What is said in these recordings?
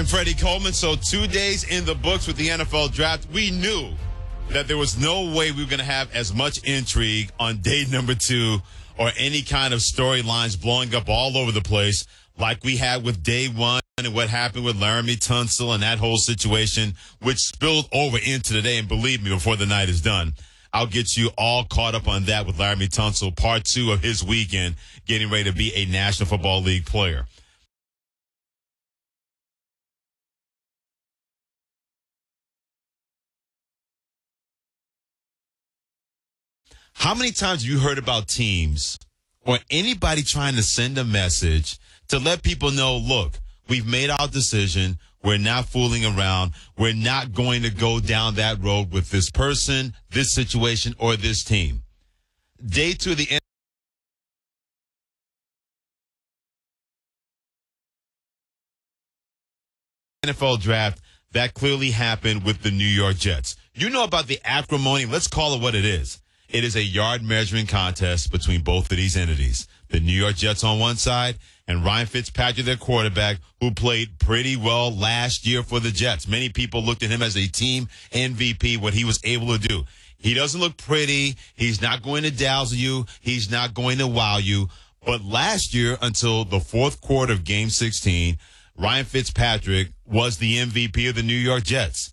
I'm Freddie Coleman. So 2 days in the books with the NFL draft. We knew that there was no way we were going to have as much intrigue on day number 2 or any kind of storylines blowing up all over the place like we had with day 1 and what happened with Laramie Tunsil and that whole situation, which spilled over into today. And believe me, before the night is done, I'll get you all caught up on that with Laramie Tunsil, part 2 of his weekend, getting ready to be a National Football League player. How many times have you heard about teams or anybody trying to send a message to let people know, look, we've made our decision. We're not fooling around. We're not going to go down that road with this person, this situation, or this team. Day 2 of the NFL draft, that clearly happened with the New York Jets. You know about the acrimony. Let's call it what it is. It is a yard measuring contest between both of these entities. The New York Jets on one side and Ryan Fitzpatrick, their quarterback, who played pretty well last year for the Jets. Many people looked at him as a team MVP, what he was able to do. He doesn't look pretty. He's not going to dazzle you. He's not going to wow you. But last year, until the fourth quarter of Game 16, Ryan Fitzpatrick was the MVP of the New York Jets.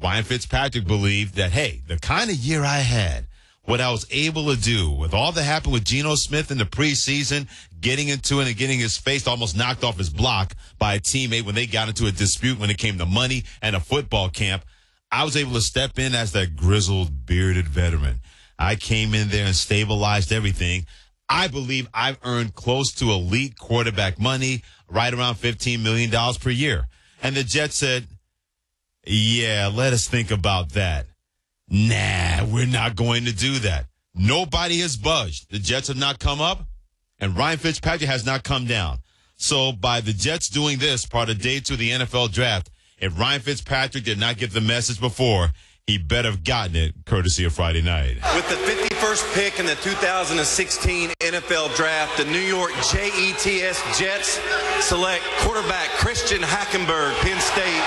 Ryan Fitzpatrick believed that, hey, the kind of year I had, what I was able to do with all that happened with Geno Smith in the preseason, getting into it and getting his face almost knocked off his block by a teammate when they got into a dispute when it came to money and a football camp, I was able to step in as that grizzled, bearded veteran. I came in there and stabilized everything. I believe I've earned close to elite quarterback money, right around $15 million per year. And the Jets said, yeah, let us think about that. Nah, we're not going to do that. Nobody has budged. The Jets have not come up, and Ryan Fitzpatrick has not come down. So by the Jets doing this, part of day 2 of the NFL draft, if Ryan Fitzpatrick did not get the message before, he better have gotten it, courtesy of Friday night. With the 51st pick in the 2016 NFL Draft, the New York Jets select quarterback Christian Hackenberg, Penn State.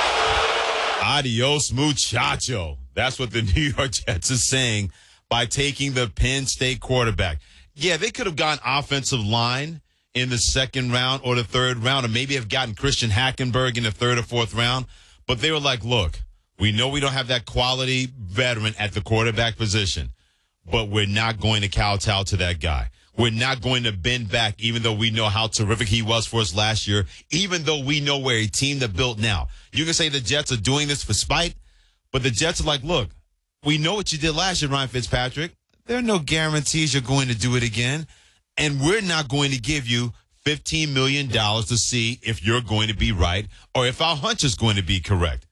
Adios, muchacho. That's what the New York Jets is saying by taking the Penn State quarterback. Yeah, they could have gotten offensive line in the second round or the third round, or maybe have gotten Christian Hackenberg in the third or fourth round. But they were like, look, we know we don't have that quality veteran at the quarterback position, but we're not going to kowtow to that guy. We're not going to bend back, even though we know how terrific he was for us last year, even though we know we're a team that built now. You can say the Jets are doing this for spite, but the Jets are like, look, we know what you did last year, Ryan Fitzpatrick. There are no guarantees you're going to do it again, and we're not going to give you $15 million to see if you're going to be right or if our hunch is going to be correct.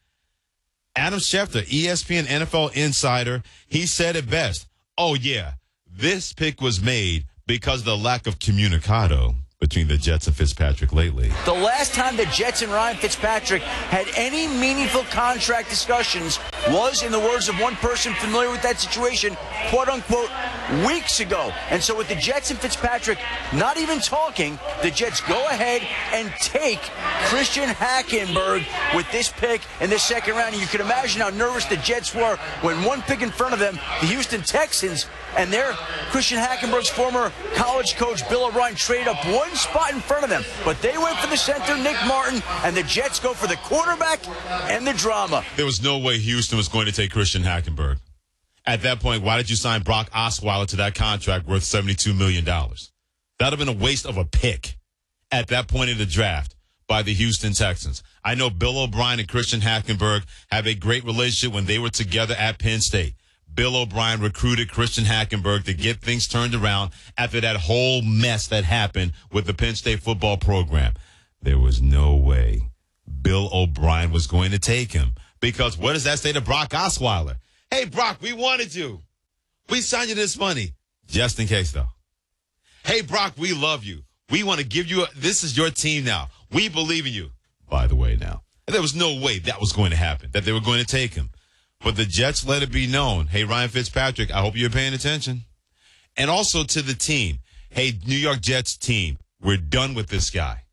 Adam Schefter, ESPN NFL insider, he said it best. Oh, yeah, this pick was made because of the lack of communicado between the Jets and Fitzpatrick lately. The last time the Jets and Ryan Fitzpatrick had any meaningful contract discussions was, in the words of one person familiar with that situation, quote-unquote, weeks ago. And so with the Jets and Fitzpatrick not even talking, the Jets go ahead and take Christian Hackenberg with this pick in the second round. And you can imagine how nervous the Jets were when one pick in front of them, the Houston Texans, and their Christian Hackenberg's former college coach Bill O'Brien traded up one spot in front of them. But they went for the center, Nick Martin, and the Jets go for the quarterback and the drama. There was no way Houston was going to take Christian Hackenberg. At that point, why did you sign Brock Osweiler to that contract worth $72 million? That would have been a waste of a pick at that point in the draft by the Houston Texans. I know Bill O'Brien and Christian Hackenberg have a great relationship when they were together at Penn State. Bill O'Brien recruited Christian Hackenberg to get things turned around after that whole mess that happened with the Penn State football program. There was no way Bill O'Brien was going to take him, because what does that say to Brock Osweiler? Hey, Brock, we wanted you. We signed you this money. Just in case, though. Hey, Brock, we love you. We want to give you this is your team now. We believe in you. By the way, now, there was no way that was going to happen, that they were going to take him. But the Jets let it be known, hey, Ryan Fitzpatrick, I hope you're paying attention. And also to the team, hey, New York Jets team, we're done with this guy.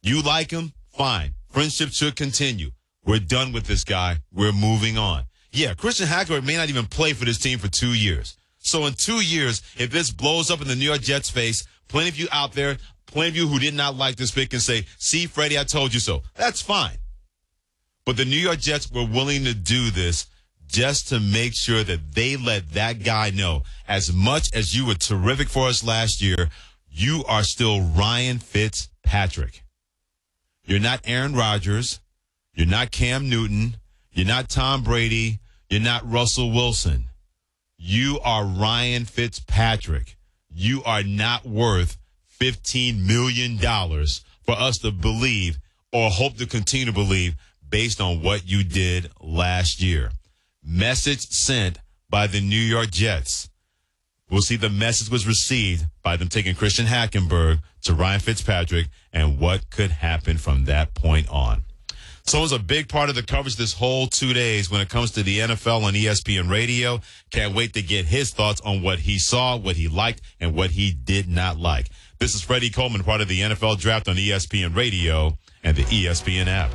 You like him? Fine. Friendship should continue. We're done with this guy. We're moving on. Yeah, Christian Hackenberg may not even play for this team for 2 years. So in 2 years, if this blows up in the New York Jets' face, plenty of you out there, plenty of you who did not like this pick can say, see, Freddie, I told you so. That's fine. But the New York Jets were willing to do this just to make sure that they let that guy know, as much as you were terrific for us last year, you are still Ryan Fitzpatrick. You're not Aaron Rodgers. You're not Cam Newton. You're not Tom Brady. You're not Russell Wilson. You are Ryan Fitzpatrick. You are not worth $15 million for us to believe or hope to continue to believe based on what you did last year. Message sent by the New York Jets. We'll see the message was received by them taking Christian Hackenberg to Ryan Fitzpatrick and what could happen from that point on. So it was a big part of the coverage this whole 2 days when it comes to the NFL on ESPN Radio. Can't wait to get his thoughts on what he saw, what he liked, and what he did not like. This is Freddie Coleman, part of the NFL Draft on ESPN Radio and the ESPN app.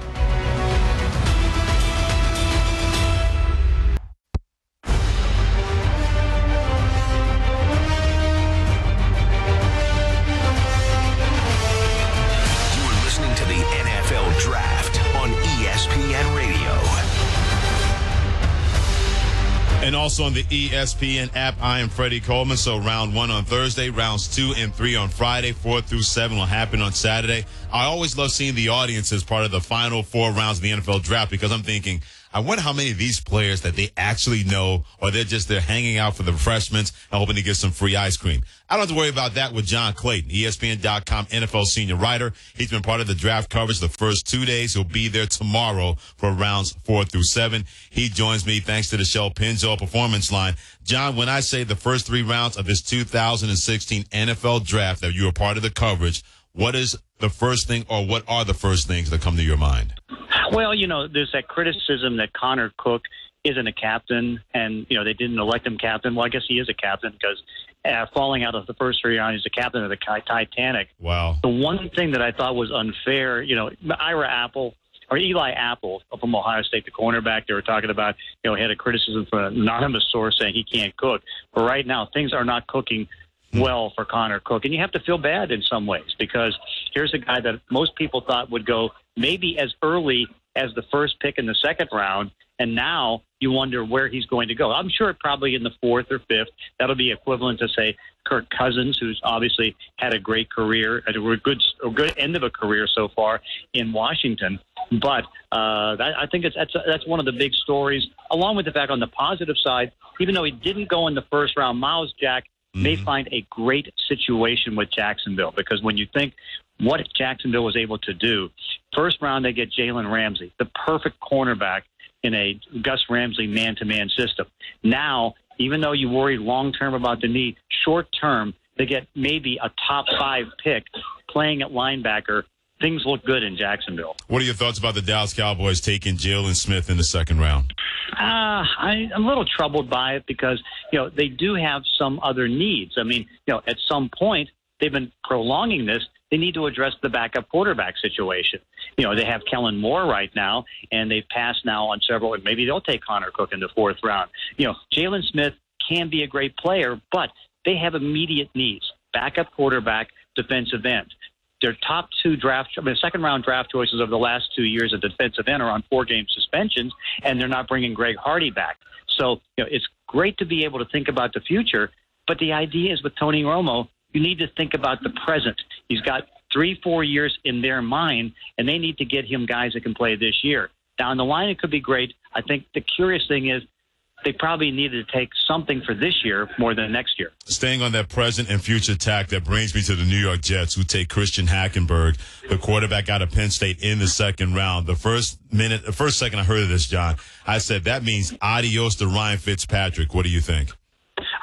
And also on the ESPN app, I am Freddie Coleman. So round 1 on Thursday, rounds 2 and 3 on Friday, 4 through 7 will happen on Saturday. I always love seeing the audience as part of the final 4 rounds of the NFL draft because I'm thinking, I wonder how many of these players that they actually know or they're hanging out for the refreshments and hoping to get some free ice cream. I don't have to worry about that with John Clayton, ESPN.com NFL senior writer. He's been part of the draft coverage the first 2 days. He'll be there tomorrow for rounds 4 through 7. He joins me thanks to the Shell Pennzoil Performance Line. John, when I say the first 3 rounds of this 2016 NFL draft that you were part of the coverage, what is the first thing or what are the first things that come to your mind? Well, there's that criticism that Connor Cook isn't a captain and, they didn't elect him captain. Well, I guess he is a captain because falling out of the first 3 rounds, he's the captain of the Titanic. Wow. The one thing that I thought was unfair, Eli Apple from Ohio State, the cornerback, they were talking about, had a criticism from an anonymous source saying he can't cook. But right now, things are not cooking well for Connor Cook. And you have to feel bad in some ways because here's a guy that most people thought would go maybe as early as the first pick in the second round, and now you wonder where he's going to go. I'm sure probably in the 4th or 5th. That'll be equivalent to, say, Kirk Cousins, who's obviously had a great career, a good end of a career so far in Washington. But I think that's one of the big stories, along with the fact on the positive side, even though he didn't go in the first round, Miles Jack may find a great situation with Jacksonville because when you think what Jacksonville was able to do, first round they get Jalen Ramsey, the perfect cornerback in a Gus Ramsey man-to-man system. Now, even though you worry long-term about the knee, short-term they get maybe a top 5 pick playing at linebacker. Things look good in Jacksonville. What are your thoughts about the Dallas Cowboys taking Jalen Smith in the second round? I'm a little troubled by it because, they do have some other needs. I mean, at some point, they've been prolonging this. They need to address the backup quarterback situation. They have Kellen Moore right now, and they've passed now on several, and maybe they'll take Connor Cook in the 4th round. Jalen Smith can be a great player, but they have immediate needs. Backup quarterback, defensive end. Their top 2 second-round draft choices over the last 2 years at defensive end are on 4-game suspensions, and they're not bringing Greg Hardy back. So, it's great to be able to think about the future, but the idea is with Tony Romo, you need to think about the present. He's got 3-4 years in their mind, and they need to get him guys that can play this year. Down the line, it could be great. I think the curious thing is they probably needed to take something for this year more than next year. Staying on that present and future tack, that brings me to the New York Jets, who take Christian Hackenberg, the quarterback out of Penn State, in the second round. The first second I heard of this, John, I said that means adios to Ryan Fitzpatrick. What do you think?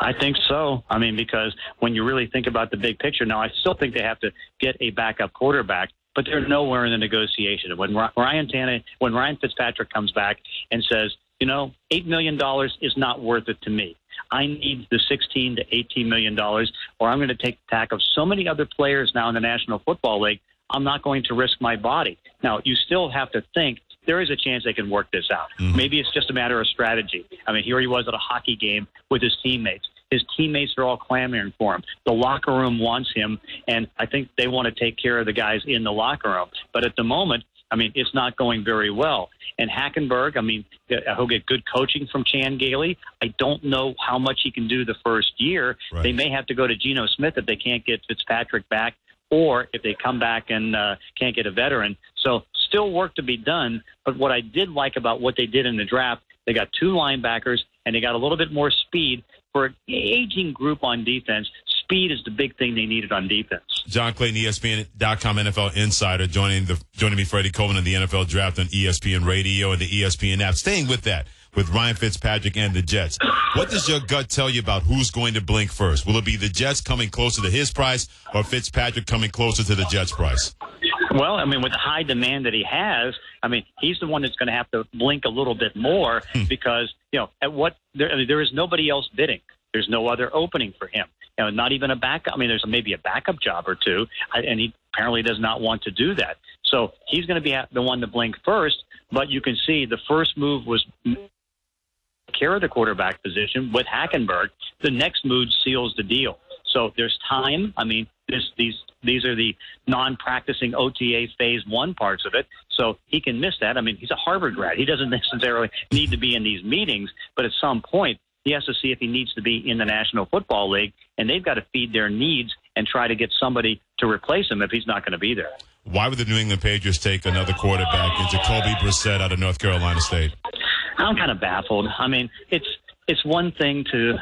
I think so. I mean, because when you really think about the big picture, now I still think they have to get a backup quarterback, but they're nowhere in the negotiation. When Ryan Fitzpatrick comes back and says, $8 million is not worth it to me. I need the $16 to $18 million, or I'm going to take the tack of so many other players now in the National Football League. I'm not going to risk my body. Now, you still have to think there is a chance they can work this out. Maybe it's just a matter of strategy. I mean, here he was at a hockey game with his teammates. His teammates are all clamoring for him. The locker room wants him, and I think they want to take care of the guys in the locker room. But at the moment, I mean, it's not going very well. And Hackenberg, I mean, he'll get good coaching from Chan Gailey. I don't know how much he can do the first year. Right. They may have to go to Geno Smith if they can't get Fitzpatrick back, or if they come back and can't get a veteran. So still work to be done. But what I did like about what they did in the draft, they got 2 linebackers, and they got a little bit more speed. For an aging group on defense, speed is the big thing they needed on defense. John Clayton, ESPN.com NFL insider, joining me, Freddie Coleman, in the NFL draft on ESPN Radio and the ESPN app. Staying with that, with Ryan Fitzpatrick and the Jets, what does your gut tell you about who's going to blink first? Will it be the Jets coming closer to his price, or Fitzpatrick coming closer to the Jets' price? Well, I mean, with the high demand that he has, I mean, he's the one that's going to have to blink a little bit more because, there is nobody else bidding. There's no other opening for him. Not even a backup. I mean, there's maybe a backup job or two, and he apparently does not want to do that. So he's going to be the one to blink first, but you can see the first move was care of the quarterback position with Hackenberg. The next move seals the deal. So there's time. I mean, these are the non-practicing OTA phase 1 parts of it. So he can miss that. I mean, he's a Harvard grad. He doesn't necessarily need to be in these meetings, but at some point he has to see if he needs to be in the National Football League, and they've got to feed their needs and try to get somebody to replace him if he's not going to be there. Why would the New England Patriots take another quarterback in Jacoby Brissett out of North Carolina State? I'm kind of baffled. I mean, it's one thing to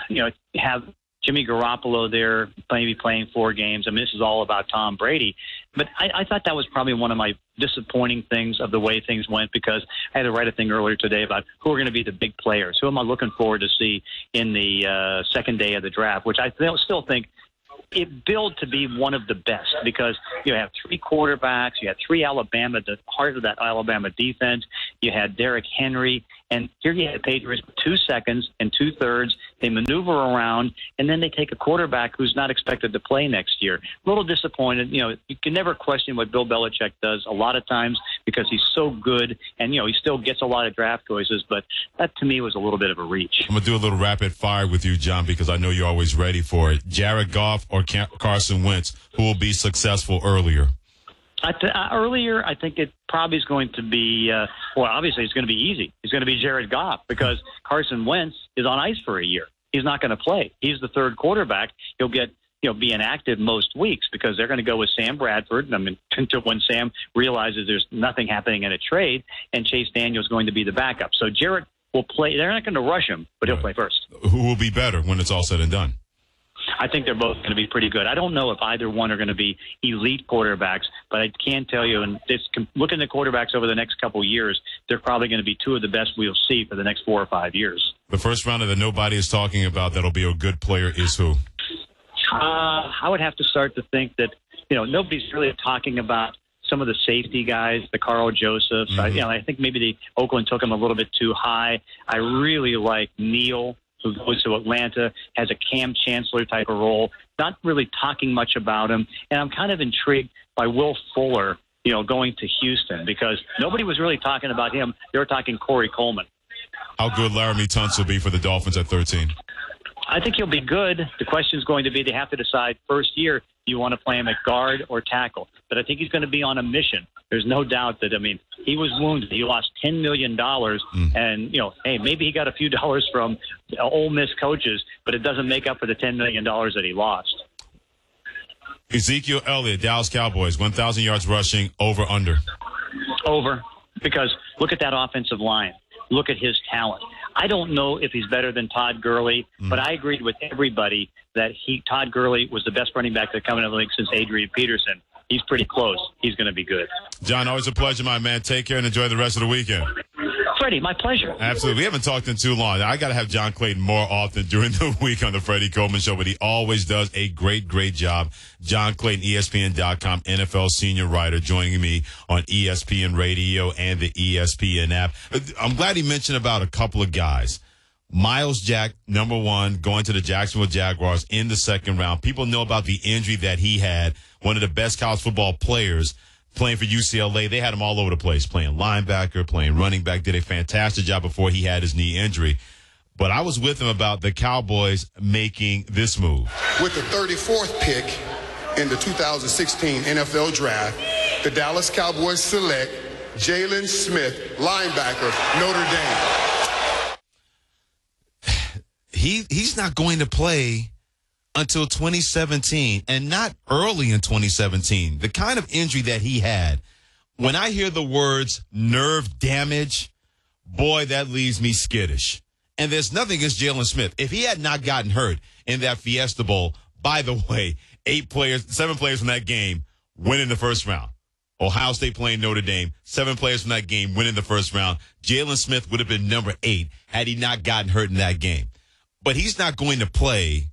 have Jimmy Garoppolo there, maybe playing 4 games. I mean, this is all about Tom Brady. But I thought that was probably one of my disappointing things of the way things went, because I had to write a thing earlier today about who are going to be the big players. Who am I looking forward to see in the second day of the draft, which I still think it billed to be one of the best, because you have 3 quarterbacks, you had 3 Alabama, the heart of that Alabama defense. You had Derrick Henry, and here you had Patriots 2 seconds and 2/3. They maneuver around, and then they take a quarterback who's not expected to play next year. A little disappointed. You can never question what Bill Belichick does a lot of times, because he's so good, and he still gets a lot of draft choices. But that to me was a little bit of a reach. I'm gonna do a little rapid fire with you, John, because I know you're always ready for it. Jared Goff or Carson Wentz, who will be successful earlier? Earlier, I think it probably is going to be, obviously it's going to be easy. It's going to be Jared Goff, because Carson Wentz is on ice for a year. He's not going to play. He's the 3rd quarterback. He'll get, be inactive most weeks, because they're going to go with Sam Bradford. I mean, until when Sam realizes there's nothing happening in a trade, and Chase Daniel's going to be the backup. So Jared will play. They're not going to rush him, but he'll play first. Who will be better when it's all said and done? I think they're both going to be pretty good. I don't know if either one are going to be elite quarterbacks, but I can tell you, and looking at quarterbacks over the next couple of years, they're probably going to be 2 of the best we'll see for the next 4 or 5 years. The first rounder that nobody is talking about that'll be a good player is who? I would have to start to think that, nobody's really talking about some of the safety guys, the Carl Josephs. Mm-hmm. I think maybe Oakland took him a little bit too high. I really like Neal, who goes to Atlanta, has a Cam Chancellor type of role, not really talking much about him. And I'm kind of intrigued by Will Fuller, going to Houston, because nobody was really talking about him. They were talking Corey Coleman. How good Laramie Tunsil will be for the Dolphins at 13? I think he'll be good. The question is going to be, they have to decide first year, do you want to play him at guard or tackle? But I think he's going to be on a mission. There's no doubt that, he was wounded. He lost $10 million. And, hey, maybe he got a few dollars from Ole Miss coaches, but it doesn't make up for the $10 million that he lost. Ezekiel Elliott, Dallas Cowboys, 1,000 yards rushing, over, under? Over, because look at that offensive line. Look at his talent. I don't know if he's better than Todd Gurley, but I agreed with everybody that Todd Gurley was the best running back to come into the league since Adrian Peterson. He's pretty close. He's going to be good. John, always a pleasure, my man. Take care and enjoy the rest of the weekend. Freddie, my pleasure. Absolutely. We haven't talked in too long. I got to have John Clayton more often during the week on the Freddie Coleman Show, but he always does a great, great job. John Clayton, ESPN.com, NFL senior writer, joining me on ESPN Radio and the ESPN app. I'm glad he mentioned about a couple of guys. Miles Jack, number 1, going to the Jacksonville Jaguars in the 2nd round. People know about the injury that he had, one of the best college football players playing for UCLA. They had him all over the place, playing linebacker, playing running back, did a fantastic job before he had his knee injury. But I was with him about the Cowboys making this move. With the 34th pick in the 2016 NFL Draft, the Dallas Cowboys select Jalen Smith, linebacker, Notre Dame. He's not going to play until 2017, and not early in 2017. The kind of injury that he had, when I hear the words nerve damage, boy, that leaves me skittish. And there's nothing against Jalen Smith. If he had not gotten hurt in that Fiesta Bowl, by the way, 7 players from that game win in the first round. Ohio State playing Notre Dame, 7 players from that game win in the first round. Jalen Smith would have been number 8 had he not gotten hurt in that game. But he's not going to play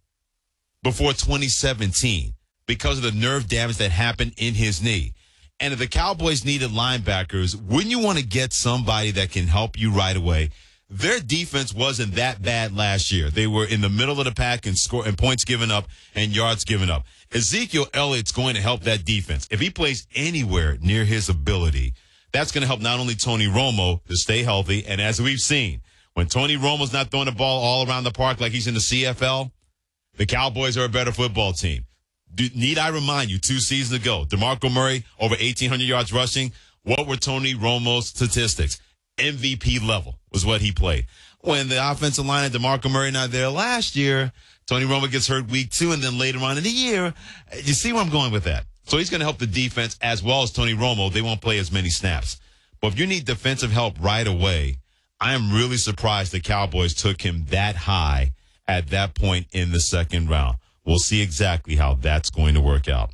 before 2017 because of the nerve damage that happened in his knee. And if the Cowboys needed linebackers, wouldn't you want to get somebody that can help you right away? Their defense wasn't that bad last year. They were in the middle of the pack in score and points given up and yards given up. Ezekiel Elliott's going to help that defense. If he plays anywhere near his ability, that's going to help not only Tony Romo to stay healthy, and as we've seen, when Tony Romo's not throwing the ball all around the park like he's in the CFL, the Cowboys are a better football team. Need I remind you, 2 seasons ago, DeMarco Murray, over 1,800 yards rushing. What were Tony Romo's statistics? MVP level was what he played. When the offensive line and DeMarco Murray not there last year, Tony Romo gets hurt week 2, and then later on in the year, you see where I'm going with that. So he's going to help the defense as well as Tony Romo. They won't play as many snaps. But if you need defensive help right away, I am really surprised the Cowboys took him that high at that point in the second round. We'll see exactly how that's going to work out.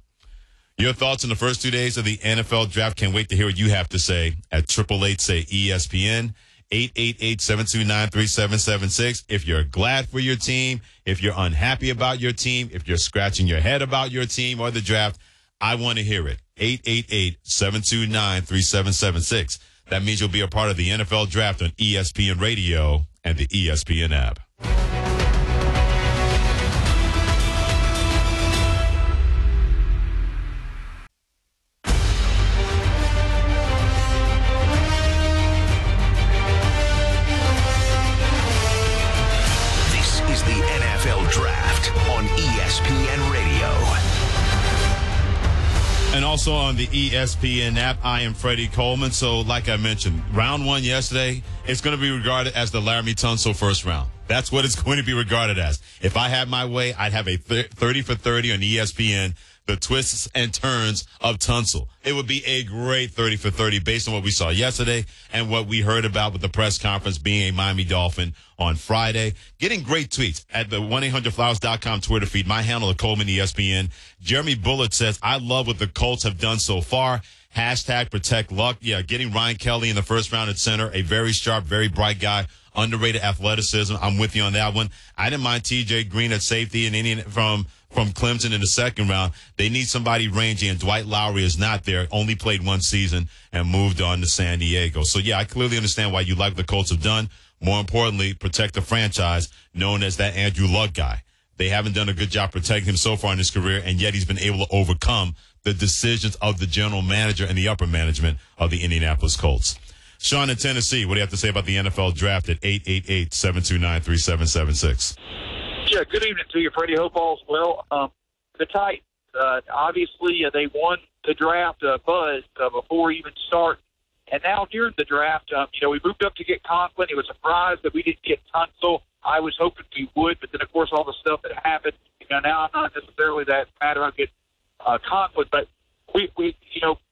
Your thoughts on the first 2 days of the NFL draft. Can't wait to hear what you have to say at 888-SAY-ESPN, 888-729-3776. If you're glad for your team, if you're unhappy about your team, if you're scratching your head about your team or the draft, I want to hear it. 888-729-3776. That means you'll be a part of the NFL draft on ESPN Radio and the ESPN app. And also on the ESPN app, I am Freddie Coleman. So like I mentioned, round 1 yesterday, it's going to be regarded as the Laramie Tunsil first round. That's what it's going to be regarded as. If I had my way, I'd have a 30 for 30 on ESPN, the twists and turns of Tunsil. It would be a great 30 for 30 based on what we saw yesterday and what we heard about with the press conference being a Miami Dolphin on Friday. Getting great tweets at the 1-800-Flowers.com Twitter feed. My handle is Coleman ESPN. Jeremy Bullard says, I love what the Colts have done so far. Hashtag protect luck. Yeah, getting Ryan Kelly in the first round at center, a very sharp, very bright guy, underrated athleticism. I'm with you on that one. I didn't mind TJ Green at safety and Indian from Clemson in the second round. They need somebody rangy, and Dwight Lowry is not there. Only played 1 season and moved on to San Diego. So, yeah, I clearly understand why you like what the Colts have done. More importantly, protect the franchise known as that Andrew Luck guy. They haven't done a good job protecting him so far in his career, and yet he's been able to overcome the decisions of the general manager and the upper management of the Indianapolis Colts. Sean in Tennessee, what do you have to say about the NFL draft at 888-729-3776? Yeah, good evening to you, Freddie. Hope all's well. The Titans, obviously, they won the draft buzz before we even start. And now during the draft, we moved up to get Conklin. It was a surprise that we didn't get Tunsil. I was hoping we would, but then, of course, all the stuff that happened. Now I'm not necessarily that matter. I'll get Conklin, but we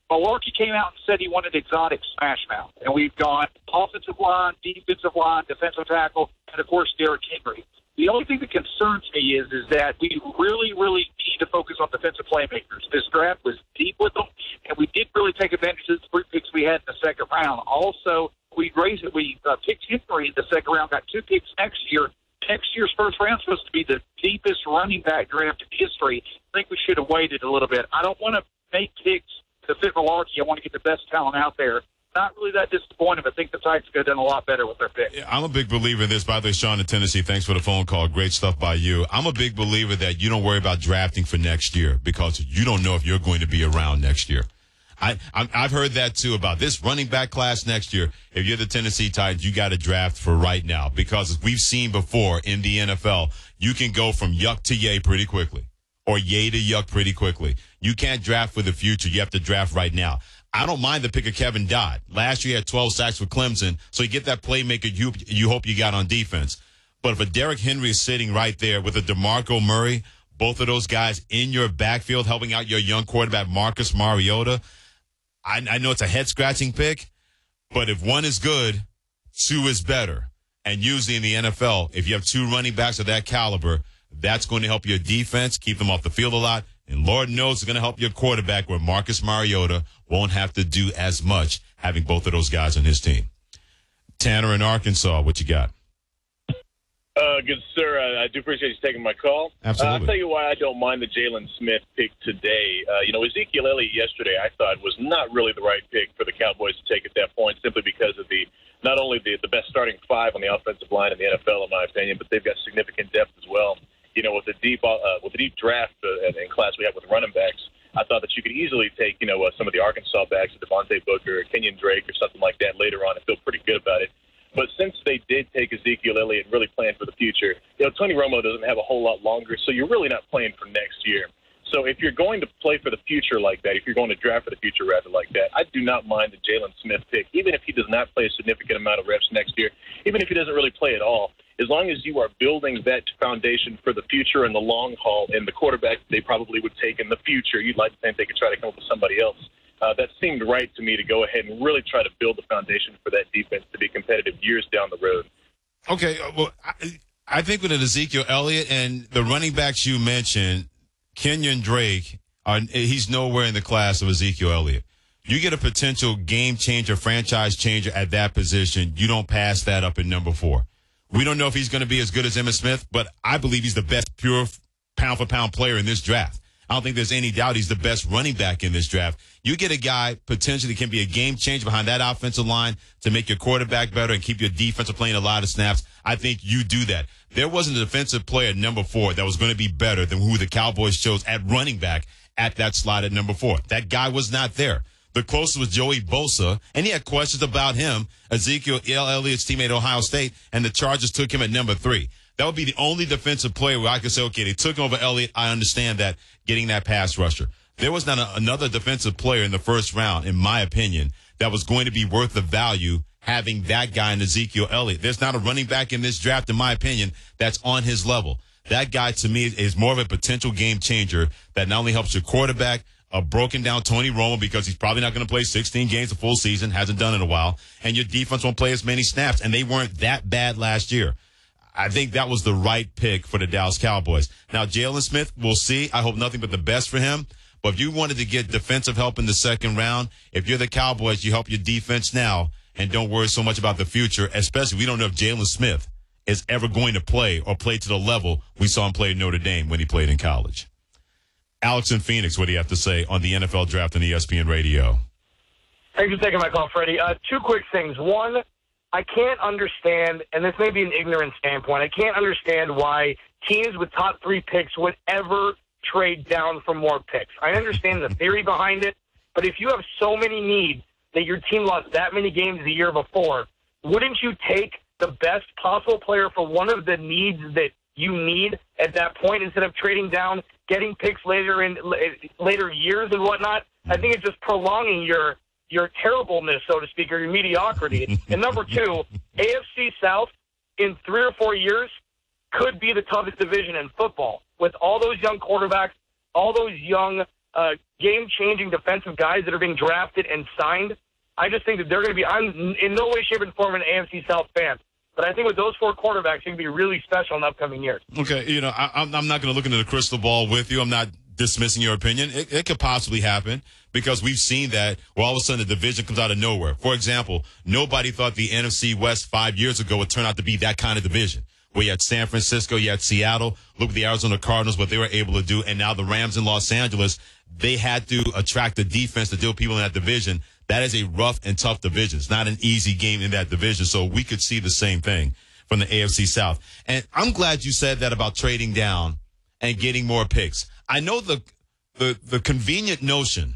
Malarkey came out and said he wanted exotic smash mouth. And we've gone offensive line, defensive line, defensive tackle, and, of course, Derrick Henry. The only thing that concerns me is that we really, really need to focus on defensive playmakers. This draft was deep with them, and we didn't really take advantage of the 3 picks we had in the second round. Also, we picked Henry in the second round, got 2 picks next year. Next year's first round is supposed to be the deepest running back draft in history. I think we should have waited a little bit. I don't want to make picks to fit Malarkey. I want to get the best talent out there. Not really that disappointed, but I think the Titans could have done a lot better with their pick. Yeah, I'm a big believer in this. By the way, Sean in Tennessee, thanks for the phone call. Great stuff by you. I'm a big believer that you don't worry about drafting for next year because you don't know if you're going to be around next year. I've heard that too about this running back class next year. If you're the Tennessee Titans, you got to draft for right now, because as we've seen before in the NFL, you can go from yuck to yay pretty quickly, or yay to yuck pretty quickly. You can't draft for the future. You have to draft right now. I don't mind the pick of Kevin Dodd. Last year he had 12 sacks with Clemson, so you get that playmaker you hope you got on defense. But if a Derrick Henry is sitting right there with a DeMarco Murray, both of those guys in your backfield helping out your young quarterback Marcus Mariota, I know it's a head-scratching pick, but if one is good, two is better. And usually in the NFL, if you have two running backs of that caliber, that's going to help your defense, keep them off the field a lot. And Lord knows it's going to help your quarterback, where Marcus Mariota won't have to do as much having both of those guys on his team. Tanner in Arkansas, what you got? Good, sir. I do appreciate you taking my call. Absolutely. I'll tell you why I don't mind the Jalen Smith pick today. Ezekiel Elliott yesterday, I thought, was not really the right pick for the Cowboys to take at that point, simply because of not only the best starting five on the offensive line in the NFL, in my opinion, but they've got significant depth as well. With the deep draft in class we have with running backs, I thought that you could easily take some of the Arkansas backs, Devontae Booker, or Kenyon Drake, or something like that later on, and feel pretty good about it. But since they did take Ezekiel Elliott and really plan for the future, Tony Romo doesn't have a whole lot longer, so you're really not playing for next year. So if you're going to play for the future like that, if you're going to draft for the future rather like that, I do not mind the Jalen Smith pick, even if he does not play a significant amount of reps next year, even if he doesn't really play at all. As long as you are building that foundation for the future and the long haul, and the quarterback they probably would take in the future, you'd like to think they could try to come up with somebody else. That seemed right to me, to go ahead and really try to build the foundation for that defense to be competitive years down the road. Okay, well, I think with Ezekiel Elliott and the running backs you mentioned, Kenyon Drake, he's nowhere in the class of Ezekiel Elliott. You get a potential game changer, franchise changer at that position, you don't pass that up in number 4. We don't know if he's going to be as good as Emmitt Smith, but I believe he's the best pure pound-for-pound player in this draft. I don't think there's any doubt he's the best running back in this draft. You get a guy potentially can be a game changer behind that offensive line to make your quarterback better and keep your defense playing a lot of snaps. I think you do that. There wasn't a defensive player at number 4 that was going to be better than who the Cowboys chose at running back at that slot at number 4. That guy was not there. The closest was Joey Bosa, and he had questions about him, Ezekiel Elliott's teammate at Ohio State, and the Chargers took him at number 3. That would be the only defensive player where I could say, okay, they took him over Elliott. I understand that, getting that pass rusher. There was not another defensive player in the first round, in my opinion, that was going to be worth the value having that guy in Ezekiel Elliott. There's not a running back in this draft, in my opinion, that's on his level. That guy, to me, is more of a potential game changer that not only helps your quarterback, a broken down Tony Romo, because he's probably not going to play 16 games a full season, hasn't done it in a while, and your defense won't play as many snaps, and they weren't that bad last year. I think that was the right pick for the Dallas Cowboys. Now, Jalen Smith, we'll see. I hope nothing but the best for him. But if you wanted to get defensive help in the second round, if you're the Cowboys, you help your defense now and don't worry so much about the future, especially we don't know if Jalen Smith is ever going to play or play to the level we saw him play at Notre Dame when he played in college. Alex in Phoenix, what do you have to say on the NFL draft on ESPN Radio? Thanks for taking my call, Freddie. 2 quick things. One, I can't understand, and this may be an ignorant standpoint, I can't understand why teams with top 3 picks would ever trade down for more picks. I understand the theory behind it, but if you have so many needs that your team lost that many games the year before, wouldn't you take the best possible player for one of the needs that you need at that point instead of trading down, getting picks later years and whatnot? I think it's just prolonging your terribleness, so to speak, or your mediocrity. And number 2, AFC South in 3 or 4 years could be the toughest division in football. With all those young quarterbacks, all those young game-changing defensive guys that are being drafted and signed, I just think that they're going to be – I'm in no way, shape, and form an AFC South fan. But I think with those 4 quarterbacks, they're going to be really special in the upcoming years. Okay, I'm not going to look into the crystal ball with you. I'm not dismissing your opinion. It could possibly happen because we've seen that where all of a sudden the division comes out of nowhere. For example, nobody thought the NFC West 5 years ago would turn out to be that kind of division. Where you had San Francisco, you had Seattle, look at the Arizona Cardinals, what they were able to do, and now the Rams in Los Angeles, they had to attract the defense to deal with people in that division. That is a rough and tough division. It's not an easy game in that division, so we could see the same thing from the AFC South. And I'm glad you said that about trading down and getting more picks. I know the convenient notion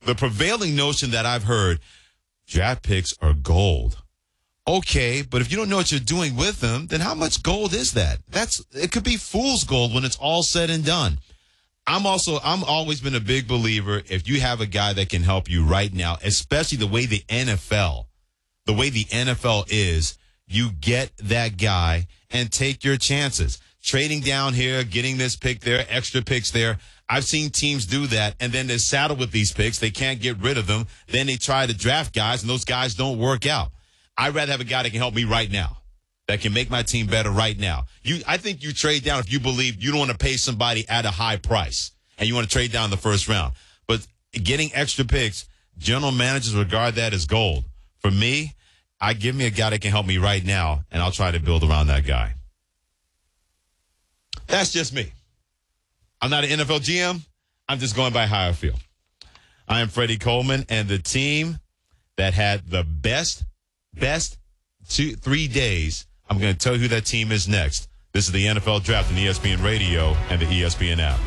The prevailing notion that I've heard, draft picks are gold. Okay, but if you don't know what you're doing with them, then how much gold is that? It could be fool's gold when it's all said and done. I'm always been a big believer if you have a guy that can help you right now, especially the way the NFL is, you get that guy and take your chances. Trading down here, getting this pick there, extra picks there. I've seen teams do that, and then they're saddled with these picks. They can't get rid of them. Then they try to draft guys, and those guys don't work out. I'd rather have a guy that can help me right now, that can make my team better right now. I think you trade down if you believe you don't want to pay somebody at a high price, and you want to trade down the first round. But getting extra picks, general managers regard that as gold. For me, give me a guy that can help me right now, and I'll try to build around that guy. That's just me. I'm not an NFL GM. I'm just going by how I feel. I am Freddie Coleman, and the team that had the best 3 days, I'm going to tell you who that team is next. This is the NFL Draft on ESPN Radio and the ESPN app.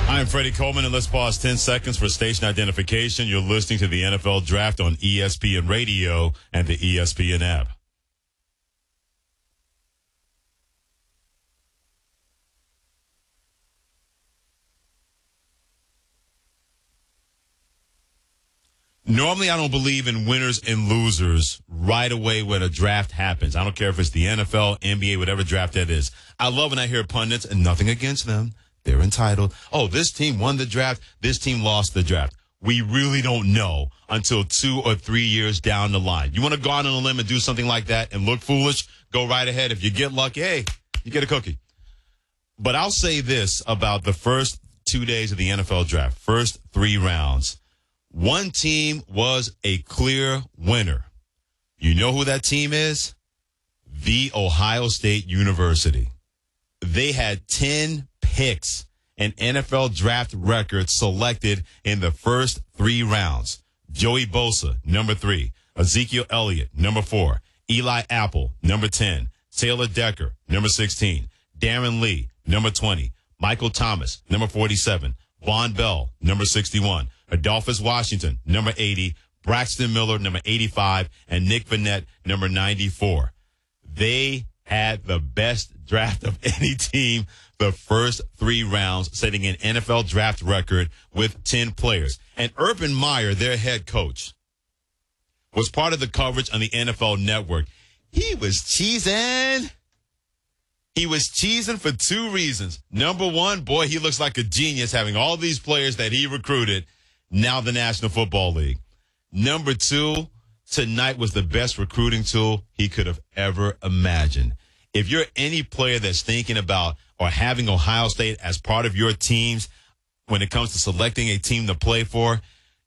I'm Freddie Coleman, and let's pause 10 seconds for station identification. You're listening to the NFL Draft on ESPN Radio and the ESPN app. Normally, I don't believe in winners and losers right away when a draft happens. I don't care if it's the NFL, NBA, whatever draft that is. I love when I hear pundits, and nothing against them. They're entitled. Oh, this team won the draft. This team lost the draft. We really don't know until 2 or 3 years down the line. You want to go out on a limb and do something like that and look foolish? Go right ahead. If you get lucky, hey, you get a cookie. But I'll say this about the first 2 days of the NFL draft, first 3 rounds. One team was a clear winner. You know who that team is? The Ohio State University. They had 10 picks, an NFL draft record selected in the first 3 rounds. Joey Bosa, number 3. Ezekiel Elliott, number 4. Eli Apple, number 10. Taylor Decker, number 16. Darren Lee, number 20. Michael Thomas, number 47. Von Bell, number 61. Adolphus Washington, number 80. Braxton Miller, number 85. And Nick Vannett, number 94. They had the best draft of any team the first 3 rounds, setting an NFL draft record with 10 players. And Urban Meyer, their head coach, was part of the coverage on the NFL Network. He was cheesing. He was cheesing for 2 reasons. Number 1, boy, he looks like a genius having all these players that he recruited, now the National Football League. Number 2, tonight was the best recruiting tool he could have ever imagined. If you're any player that's thinking about or having Ohio State as part of your teams when it comes to selecting a team to play for,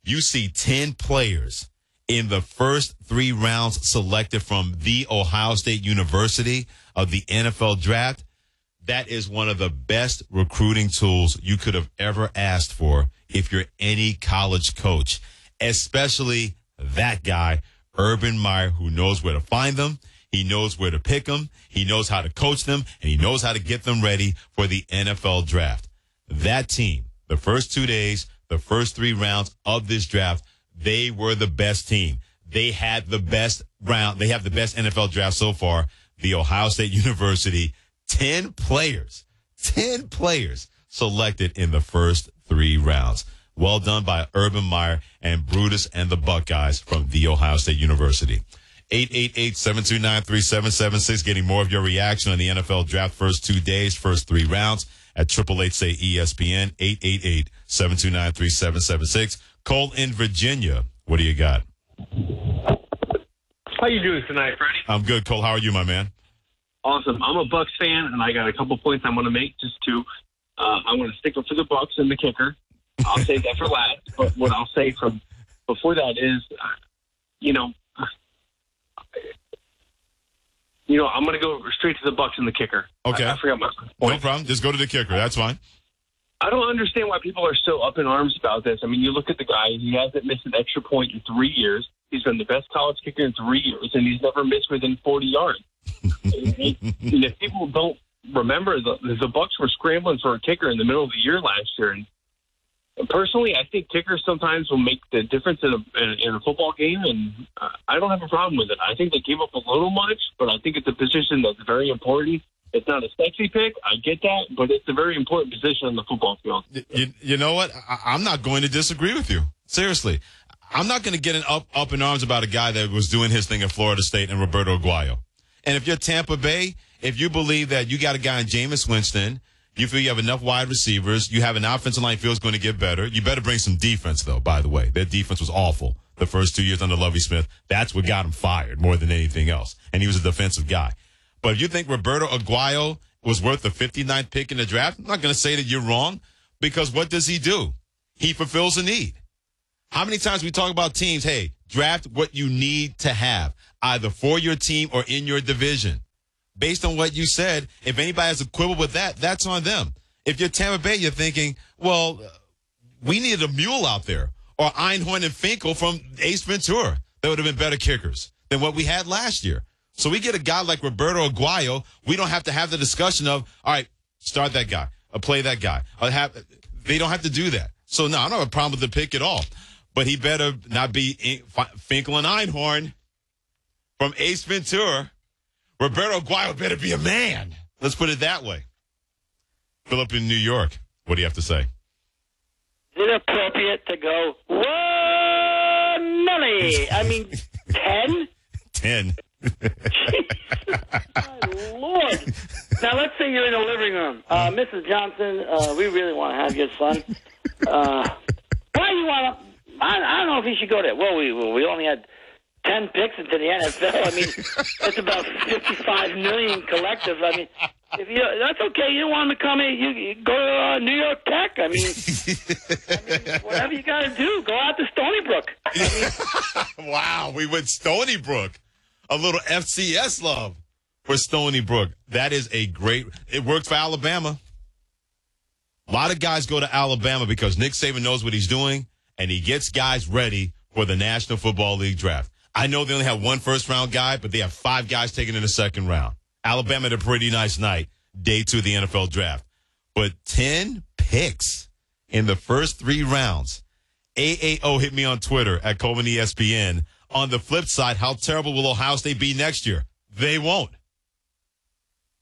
you see 10 players in the first 3 rounds selected from the Ohio State University of the NFL draft. That is one of the best recruiting tools you could have ever asked for if you're any college coach, especially that guy, Urban Meyer, who knows where to find them. He knows where to pick them. He knows how to coach them, and he knows how to get them ready for the NFL draft. That team, the first 2 days, the first 3 rounds of this draft, they were the best team. They had the best round. They have the best NFL draft so far. The Ohio State University, 10 players selected in the first 3 rounds. Well done by Urban Meyer and Brutus and the Buckeyes from the Ohio State University. 888-729-3776, getting more of your reaction on the NFL draft first 2 days, first 3 rounds at 888-SAY-ESPN, 888-729-3776. Cole in Virginia, what do you got? How you doing tonight, Freddie? I'm good, Cole. How are you, my man? Awesome. I'm a Bucks fan, and I got a couple points I'm going to make, just 2. I'm going to stick up for the Bucks and the kicker. I'll save that for last. But what I'll say from before that is, I'm going to go straight to the Bucks and the kicker. Okay. I forgot my point. No problem. Just go to the kicker. That's fine. I don't understand why people are so up in arms about this. I mean, you look at the guy. He hasn't missed an extra point in 3 years. He's been the best college kicker in 3 years, and he's never missed within 40 yards. And if people don't remember, the Bucs were scrambling for a kicker in the middle of the year last year. And personally, I think kickers sometimes will make the difference in a football game, and I don't have a problem with it. I think they gave up a little much, but I think it's a position that's very important. It's not a sexy pick. I get that, but it's a very important position on the football field. You know what? I'm not going to disagree with you. Seriously. I'm not going to get up in arms about a guy that was doing his thing at Florida State and Roberto Aguayo. And if you're Tampa Bay, if you believe that you got a guy in Jameis Winston, you feel you have enough wide receivers, you have an offensive line feels going to get better, you better bring some defense, though, by the way. Their defense was awful the first 2 years under Lovie Smith. That's what got him fired more than anything else. And he was a defensive guy. But if you think Roberto Aguayo was worth the 59th pick in the draft, I'm not going to say that you're wrong, because what does he do? He fulfills a need. How many times we talk about teams, hey, draft what you need to have, either for your team or in your division. Based on what you said, if anybody has a quibble with that, that's on them. If you're Tampa Bay, you're thinking, well, we needed a mule out there, or Einhorn and Finkel from Ace Ventura. That would have been better kickers than what we had last year. So we get a guy like Roberto Aguayo. We don't have to have the discussion of, all right, start that guy, or play that guy. They don't have to do that. So, no, I don't have a problem with the pick at all. But he better not be Finkel and Einhorn from Ace Ventura. Roberto Aguayo better be a man. Let's put it that way. Philip in New York, what do you have to say? Is it appropriate to go, whoa, Nelly? I mean, 10? 10. Jesus, my Lord. Now, let's say you're in the living room. Mrs. Johnson, we really want to have your son. Why do you want to... I don't know if he should go there. Well, we only had 10 picks into the NFL. I mean, it's about 55 million collective. I mean, that's okay. You don't want him to come in. You go to New York Tech. I mean, whatever you got to do. Go out to Stony Brook. I mean, wow, we went Stony Brook. A little FCS love for Stony Brook. That is a great. It worked for Alabama. A lot of guys go to Alabama because Nick Saban knows what he's doing, and he gets guys ready for the National Football League draft. I know they only have one first-round guy, but they have 5 guys taken in the second round. Alabama had a pretty nice night, day 2 of the NFL draft. But 10 picks in the first 3 rounds. AAO hit me on Twitter at Coleman ESPN. On the flip side, how terrible will Ohio State be next year? They won't.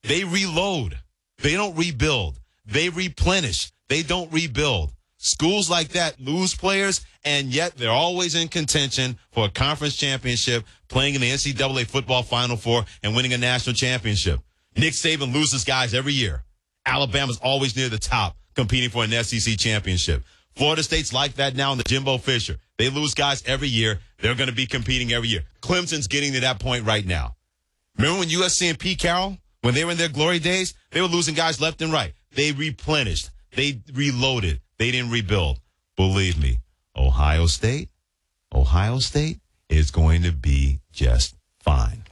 They reload. They don't rebuild. They replenish. They don't rebuild. Schools like that lose players, and yet they're always in contention for a conference championship, playing in the NCAA football Final Four, and winning a national championship. Nick Saban loses guys every year. Alabama's always near the top, competing for an SEC championship. Florida State's like that now in the Jimbo Fisher. They lose guys every year. They're going to be competing every year. Clemson's getting to that point right now. Remember when USC and Pete Carroll, when they were in their glory days, they were losing guys left and right. They replenished. They reloaded. They didn't rebuild. Believe me, Ohio State is going to be just fine.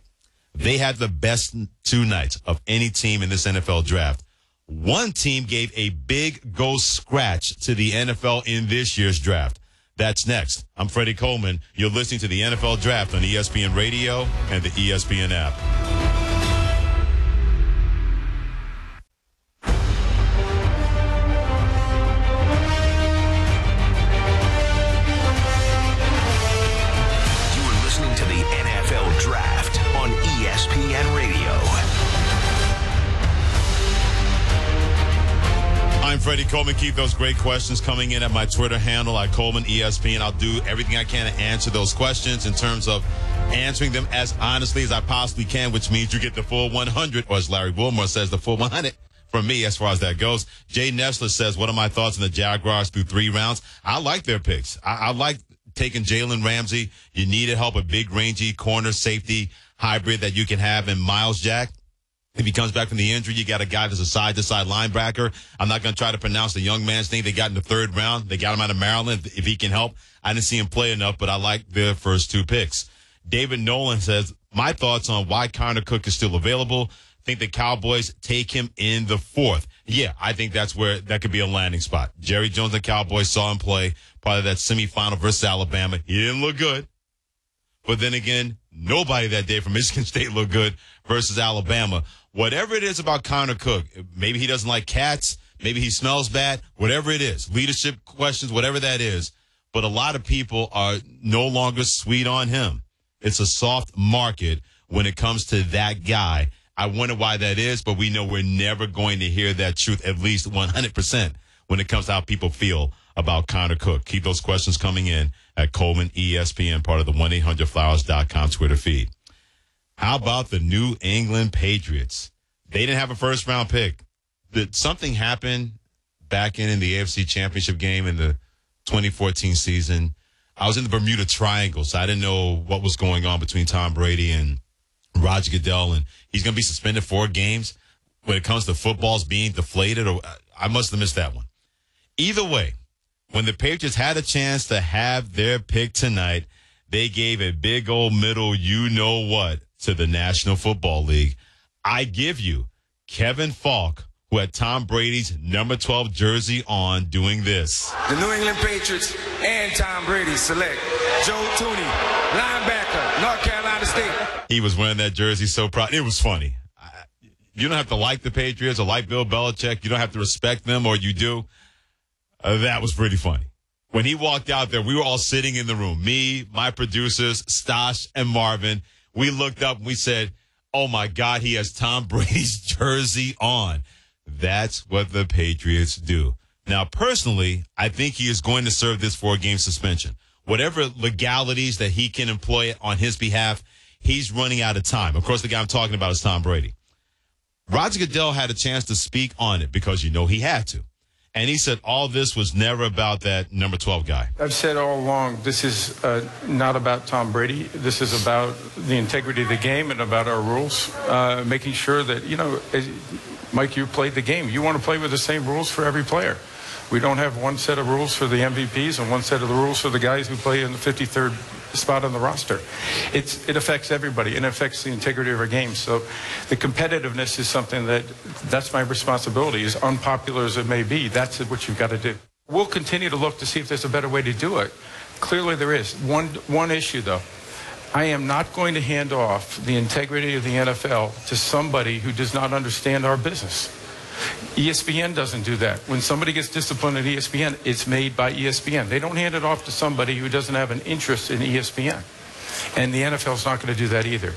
They had the best 2 nights of any team in this NFL draft. One team gave a big ghost scratch to the NFL in this year's draft. That's next. I'm Freddie Coleman. You're listening to the NFL Draft on ESPN Radio and the ESPN app. Freddie Coleman. Keep those great questions coming in at my Twitter handle at Coleman ESPN. I'll do everything I can to answer those questions in terms of answering them as honestly as I possibly can, which means you get the full 100, or as Larry Wilmore says, the full 100 from me as far as that goes. Jay Nessler says, what are my thoughts on the Jaguars through 3 rounds? I like their picks. I like taking Jalen Ramsey. You needed help, a big, rangy corner safety hybrid that you can have in Miles Jack. If he comes back from the injury, you got a guy that's a side-to-side linebacker. I'm not going to try to pronounce the young man's name. They got in the 3rd round. They got him out of Maryland. If he can help, I didn't see him play enough, but I like their first 2 picks. David Nolan says, my thoughts on why Connor Cook is still available. I think the Cowboys take him in the 4th. Yeah, I think that's where that could be a landing spot. Jerry Jones and the Cowboys saw him play, probably that semifinal versus Alabama. He didn't look good. But then again, Nobody that day from Michigan State looked good versus Alabama. Whatever it is about Connor Cook, maybe he doesn't like cats, maybe he smells bad, whatever it is, leadership questions, whatever that is. But a lot of people are no longer sweet on him. It's a soft market when it comes to that guy. I wonder why that is, but we know we're never going to hear that truth, at least 100%, when it comes to how people feel about Connor Cook. Keep those questions coming in at Coleman ESPN, part of the 1-800-Flowers.com Twitter feed. How about the New England Patriots? They didn't have a first-round pick. Did something happen back in the AFC Championship game in the 2014 season? I was in the Bermuda Triangle, so I didn't know what was going on between Tom Brady and Roger Goodell, and he's going to be suspended 4 games when it comes to footballs being deflated. Or I must have missed that one. Either way, when the Patriots had a chance to have their pick tonight, they gave a big old middle you-know-what to the National Football League. I give you Kevin Falk, who had Tom Brady's number 12 jersey on, doing this. The New England Patriots and Tom Brady select Joe Tooney, linebacker, North Carolina State. He was wearing that jersey so proud. It was funny. You don't have to like the Patriots or like Bill Belichick. You don't have to respect them, or you do. That was pretty funny. When he walked out there, we were all sitting in the room. Me, my producers, Stash, and Marvin. We looked up and we said, oh, my God, he has Tom Brady's jersey on. That's what the Patriots do. Now, personally, I think he is going to serve this 4-game suspension. Whatever legalities that he can employ on his behalf, he's running out of time. Of course, the guy I'm talking about is Tom Brady. Roger Goodell had a chance to speak on it because, he had to. And he said all this was never about that number 12 guy. I've said all along, this is not about Tom Brady. This is about the integrity of the game and about our rules, making sure that, Mike, you played the game. You want to play with the same rules for every player. We don't have one set of rules for the MVPs and one set of the rules for the guys who play in the 53rd spot on the roster. It affects everybody, and it affects the integrity of our game. So the competitiveness is something that's my responsibility, as unpopular as it may be. That's what you've got to do. We'll continue to look to see if there's a better way to do it. Clearly there is. One issue, though. I am not going to hand off the integrity of the NFL to somebody who does not understand our business. ESPN doesn't do that. When somebody gets disciplined at ESPN, it's made by ESPN. They don't hand it off to somebody who doesn't have an interest in ESPN. And the NFL is not going to do that either.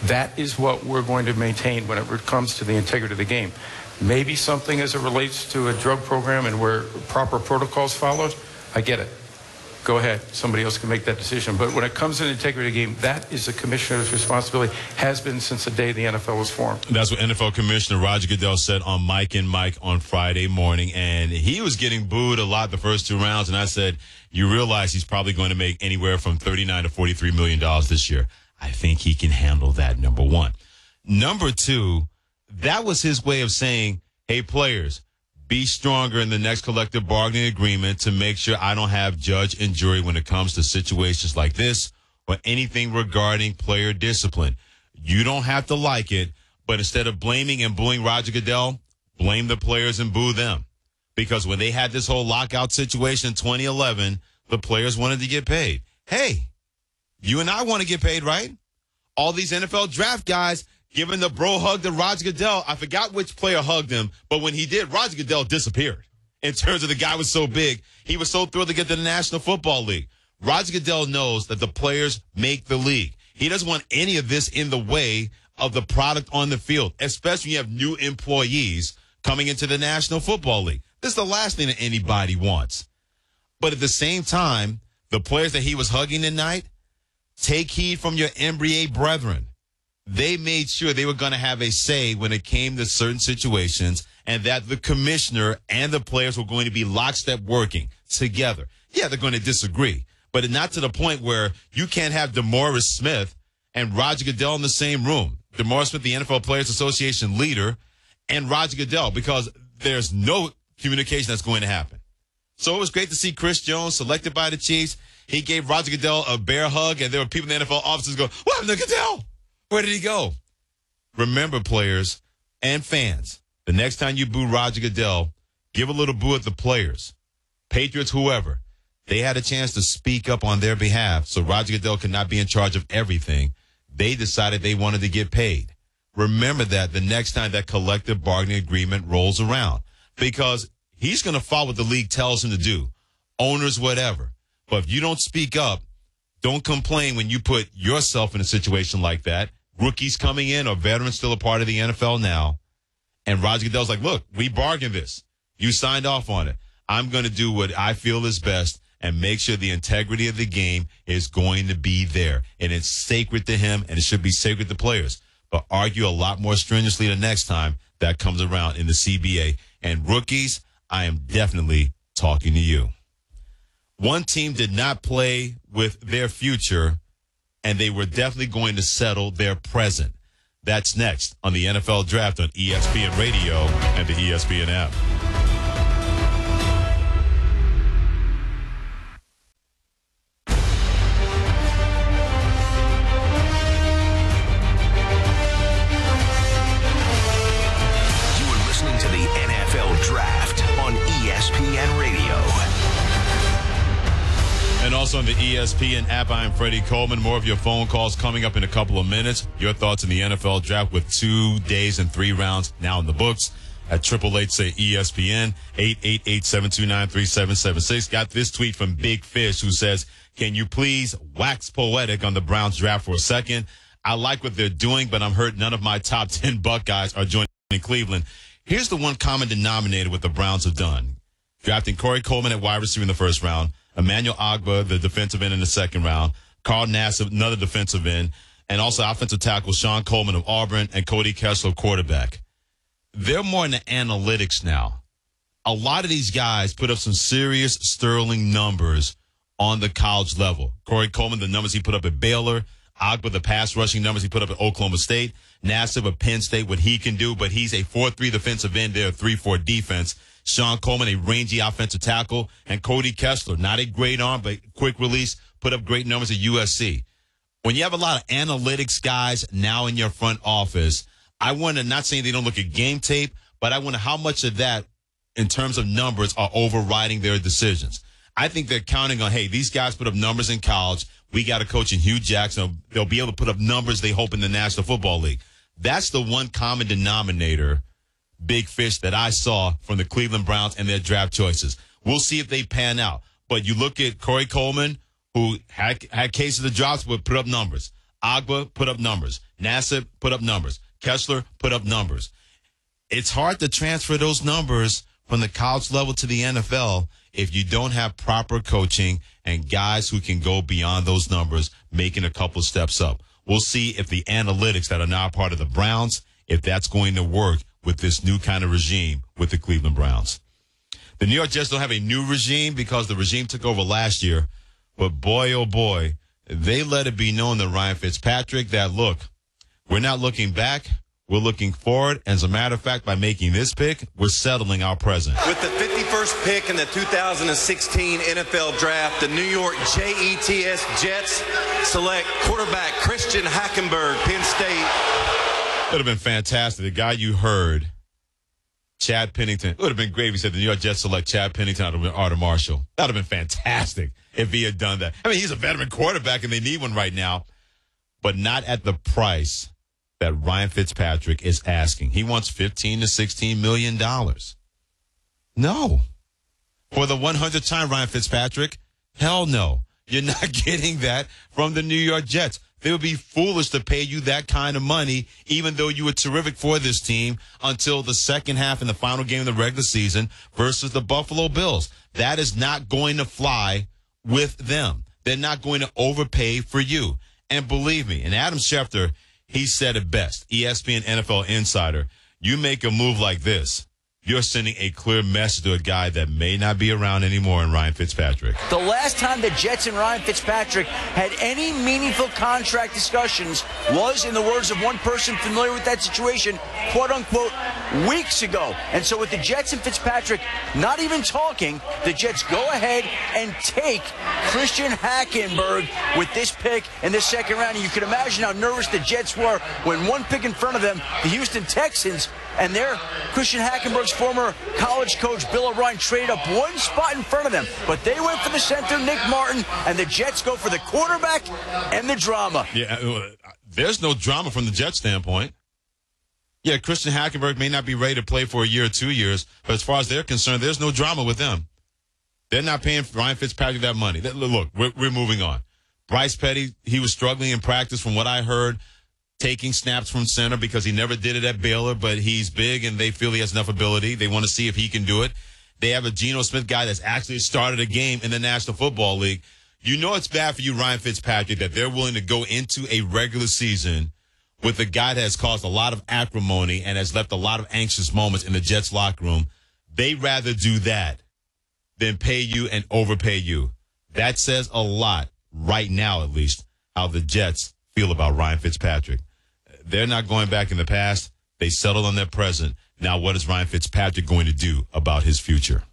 That is what we're going to maintain when it comes to the integrity of the game. Maybe something as it relates to a drug program and where proper protocols followed, I get it. Go ahead. Somebody else can make that decision. But when it comes to the integrity of the game, that is the commissioner's responsibility, has been since the day the NFL was formed. That's what NFL Commissioner Roger Goodell said on Mike and Mike on Friday morning. And he was getting booed a lot the first 2 rounds. And I said, you realize he's probably going to make anywhere from $39 to $43 million this year. I think he can handle that, number one. Number two, that was his way of saying, hey, players, be stronger in the next collective bargaining agreement to make sure I don't have judge and jury when it comes to situations like this or anything regarding player discipline. You don't have to like it, but instead of blaming and booing Roger Goodell, blame the players and boo them. Because when they had this whole lockout situation in 2011, the players wanted to get paid. Hey, you and I want to get paid, right? All these NFL draft guys giving the bro hug to Roger Goodell. I forgot which player hugged him, but when he did, Roger Goodell disappeared. In terms of the guy was so big, he was so thrilled to get to the National Football League. Roger Goodell knows that the players make the league. He doesn't want any of this in the way of the product on the field, especially when you have new employees coming into the National Football League. This is the last thing that anybody wants. But at the same time, the players that he was hugging tonight, take heed from your NBA brethren. They made sure they were going to have a say when it came to certain situations and that the commissioner and the players were going to be lockstep working together. Yeah, they're going to disagree, but not to the point where you can't have DeMaurice Smith and Roger Goodell in the same room. DeMaurice Smith, the NFL Players Association leader, and Roger Goodell, because there's no communication that's going to happen. So it was great to see Chris Jones selected by the Chiefs. He gave Roger Goodell a bear hug, and there were people in the NFL offices going, what happened to Goodell? Where did he go? Remember, players and fans, the next time you boo Roger Goodell, give a little boo at the players, Patriots, whoever. They had a chance to speak up on their behalf, so Roger Goodell could not be in charge of everything. they decided they wanted to get paid. Remember that the next time that collective bargaining agreement rolls around, because he's going to follow what the league tells him to do, owners, whatever. But if you don't speak up, don't complain when you put yourself in a situation like that. Rookies coming in or veterans still a part of the NFL now. And Roger Goodell's like, look, we bargained this. You signed off on it. I'm going to do what I feel is best and make sure the integrity of the game is going to be there. And it's sacred to him, and it should be sacred to players. But argue a lot more strenuously the next time that comes around in the CBA. And rookies, I am definitely talking to you. One team did not play with their future, and they were definitely going to settle their present. That's next on the NFL Draft on ESPN Radio and the ESPN app. You are listening to the NFL Draft on ESPN Radio. And also on the ESPN app, I am Freddie Coleman. More of your phone calls coming up in a couple of minutes. Your thoughts in the NFL Draft with 2 days and 3 rounds now in the books at 888-SAY-ESPN, 888-729-3776. Got this tweet from Big Fish who says, can you please wax poetic on the Browns draft for a second? I like what they're doing, but I'm hurt none of my top 10 Buckeyes are joining Cleveland. Here's the one common denominator what the Browns have done. Drafting Corey Coleman at wide receiver in the first round, Emmanuel Ogbah, the defensive end in the second round, Carl Nassib, another defensive end, and also offensive tackle Sean Coleman of Auburn and Cody Kessler, quarterback. They're more in the analytics now. A lot of these guys put up some serious sterling numbers on the college level. Corey Coleman, the numbers he put up at Baylor, Ogbah, the pass rushing numbers he put up at Oklahoma State, Nassib of Penn State, what he can do, but he's a 4-3 defensive end. They're a 3-4 defense. Sean Coleman, a rangy offensive tackle, and Cody Kessler, not a great arm, but quick release, put up great numbers at USC. When you have a lot of analytics guys now in your front office, I wonder, not saying they don't look at game tape, but I wonder how much of that in terms of numbers are overriding their decisions. I think they're counting on, hey, these guys put up numbers in college. We got a coach in Hugh Jackson. They'll be able to put up numbers, they hope, in the National Football League. That's the one common denominator, Big Fish, that I saw from the Cleveland Browns and their draft choices. We'll see if they pan out. But you look at Corey Coleman, who had cases of drops, but put up numbers. Ogbah put up numbers. Nassib put up numbers. Kessler put up numbers. It's hard to transfer those numbers from the college level to the NFL if you don't have proper coaching and guys who can go beyond those numbers, making a couple steps up. We'll see if the analytics that are now part of the Browns, if that's going to work with this new kind of regime with the Cleveland Browns. The New York Jets don't have a new regime because the regime took over last year. But boy, oh boy, they let it be known to Ryan Fitzpatrick that, look, we're not looking back. We're looking forward. As a matter of fact, by making this pick, we're settling our present. With the 51st pick in the 2016 NFL Draft, the New York Jets select quarterback Christian Hackenberg, Penn State. It would have been fantastic. The guy you heard, Chad Pennington. It would have been great if he said the New York Jets select Chad Pennington out of Arthur Marshall. That would have been fantastic if he had done that. I mean, he's a veteran quarterback, and they need one right now, but not at the price that Ryan Fitzpatrick is asking. He wants $15 to $16 million. No. For the 100th time, Ryan Fitzpatrick, hell no. You're not getting that from the New York Jets. They would be foolish to pay you that kind of money, even though you were terrific for this team, until the second half in the final game of the regular season versus the Buffalo Bills. That is not going to fly with them. They're not going to overpay for you. And believe me, and Adam Schefter, he said it best, ESPN NFL Insider, you make a move like this, you're sending a clear message to a guy that may not be around anymore in Ryan Fitzpatrick. The last time the Jets and Ryan Fitzpatrick had any meaningful contract discussions was, in the words of one person familiar with that situation, quote-unquote, weeks ago. And so with the Jets and Fitzpatrick not even talking, the Jets go ahead and take Christian Hackenberg with this pick in the second round. And you can imagine how nervous the Jets were when one pick in front of them, the Houston Texans, and their Christian Hackenberg's former college coach Bill O'Brien traded up one spot in front of them. But they went for the center, Nick Martin, and the Jets go for the quarterback and the drama. Yeah, there's no drama from the Jets standpoint. Yeah, Christian Hackenberg may not be ready to play for a year or 2 years, but as far as they're concerned, there's no drama with them. They're not paying Ryan Fitzpatrick that money. Look, we're moving on. Bryce Petty, he was struggling in practice from what I heard, taking snaps from center because he never did it at Baylor, but he's big and they feel he has enough ability. They want to see if he can do it. They have a Geno Smith guy that's actually started a game in the National Football League. You know it's bad for you, Ryan Fitzpatrick, that they're willing to go into a regular season with a guy that has caused a lot of acrimony and has left a lot of anxious moments in the Jets locker room. They'd rather do that than pay you and overpay you. That says a lot right now, at least, how the Jets feel about Ryan Fitzpatrick. They're not going back in the past. They settled on their present. Now, what is Ryan Fitzpatrick going to do about his future?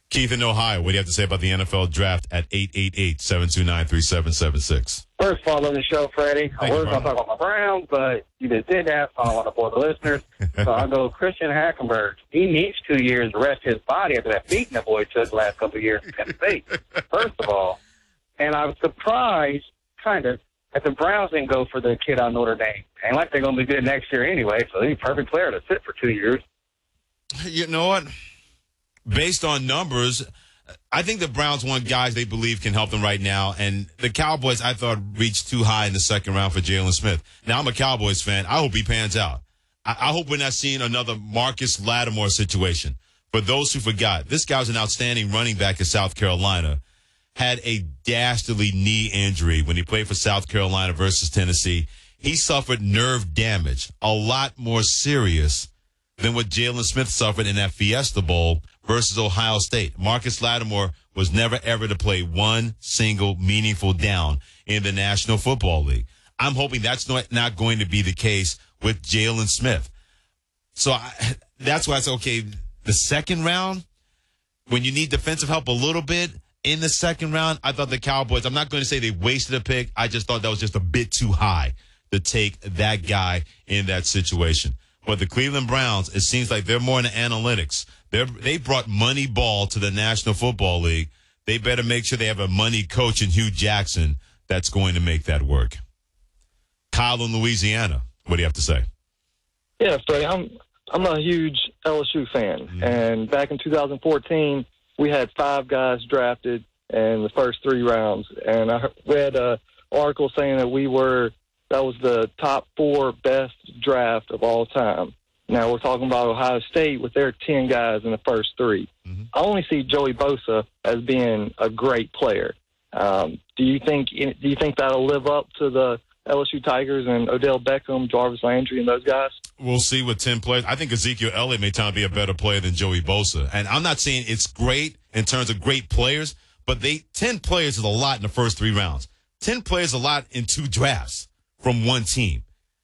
Keith in Ohio, what do you have to say about the NFL draft at 888-729-3776? First of all, on the show, Freddie. I was going to talk about my Browns, but you just did that, so I don't want to bore the listeners. So I'll go Christian Hackenberg. He needs 2 years to rest his body after that beating the boy took the last couple of years in Penn State, first of all. And I was surprised, kind of, that the Browns didn't go for the kid on Notre Dame. Ain't like they're going to be good next year anyway, so he's a perfect player to sit for 2 years. You know what? Based on numbers, I think the Browns want guys they believe can help them right now. And the Cowboys, I thought, reached too high in the second round for Jalen Smith. Now, I'm a Cowboys fan. I hope he pans out. I hope we're not seeing another Marcus Lattimore situation. For those who forgot, this guy was an outstanding running back in South Carolina. Had a dastardly knee injury when he played for South Carolina versus Tennessee. He suffered nerve damage, a lot more serious than what Jalen Smith suffered in that Fiesta Bowl versus Ohio State. Marcus Lattimore was never, ever to play one single meaningful down in the National Football League. I'm hoping that's not going to be the case with Jalen Smith. So that's why it's okay. The second round, when you need defensive help a little bit in the second round, I thought the Cowboys, I'm not going to say they wasted a pick. I just thought that was just a bit too high to take that guy in that situation. But the Cleveland Browns, it seems like they're more into analytics. They brought money ball to the National Football League. They better make sure they have a money coach in Hugh Jackson that's going to make that work. Kyle in Louisiana, what do you have to say? Yeah, Freddie, I'm a huge LSU fan. Mm-hmm. And back in 2014, we had 5 guys drafted in the first 3 rounds. And I read an article saying that that was the top 4 best draft of all time. Now we're talking about Ohio State with their 10 guys in the first 3. Mm-hmm. I only see Joey Bosa as being a great player. Do you think that'll live up to the LSU Tigers and Odell Beckham, Jarvis Landry, and those guys? We'll see with 10 players. I think Ezekiel Elliott may turn out to be a better player than Joey Bosa. And I'm not saying it's great in terms of great players, but 10 players is a lot in the first 3 rounds. 10 players is a lot in 2 drafts from one team.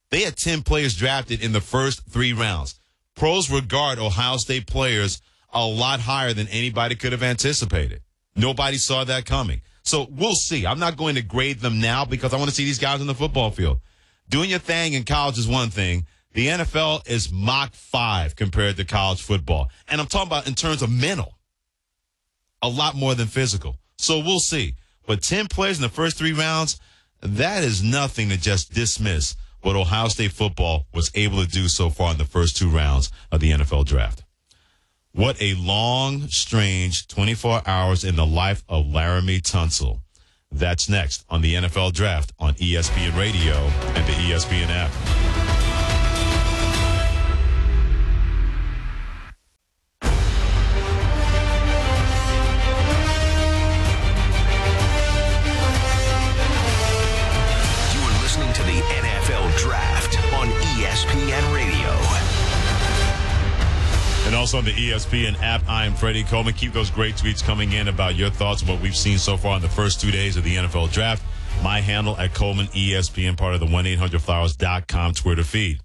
They had 10 players drafted in the first 3 rounds. Pros regard Ohio State players a lot higher than anybody could have anticipated. Nobody saw that coming. So we'll see. I'm not going to grade them now because I want to see these guys on the football field. Doing your thing in college is one thing. The NFL is Mach 5 compared to college football. And I'm talking about in terms of mental. A lot more than physical. So we'll see. But 10 players in the first 3 rounds, that is nothing to just dismiss what Ohio State football was able to do so far in the first 2 rounds of the NFL draft. What a long, strange 24 hours in the life of Laramie Tunsil. That's next on the NFL Draft on ESPN Radio and the ESPN app. You are listening to the NFL Draft on ESPN Radio. And also on the ESPN app, I am Freddie Coleman. Keep those great tweets coming in about your thoughts on what we've seen so far in the first 2 days of the NFL Draft. My handle at Coleman ESPN, part of the 1-800-Flowers.com Twitter feed.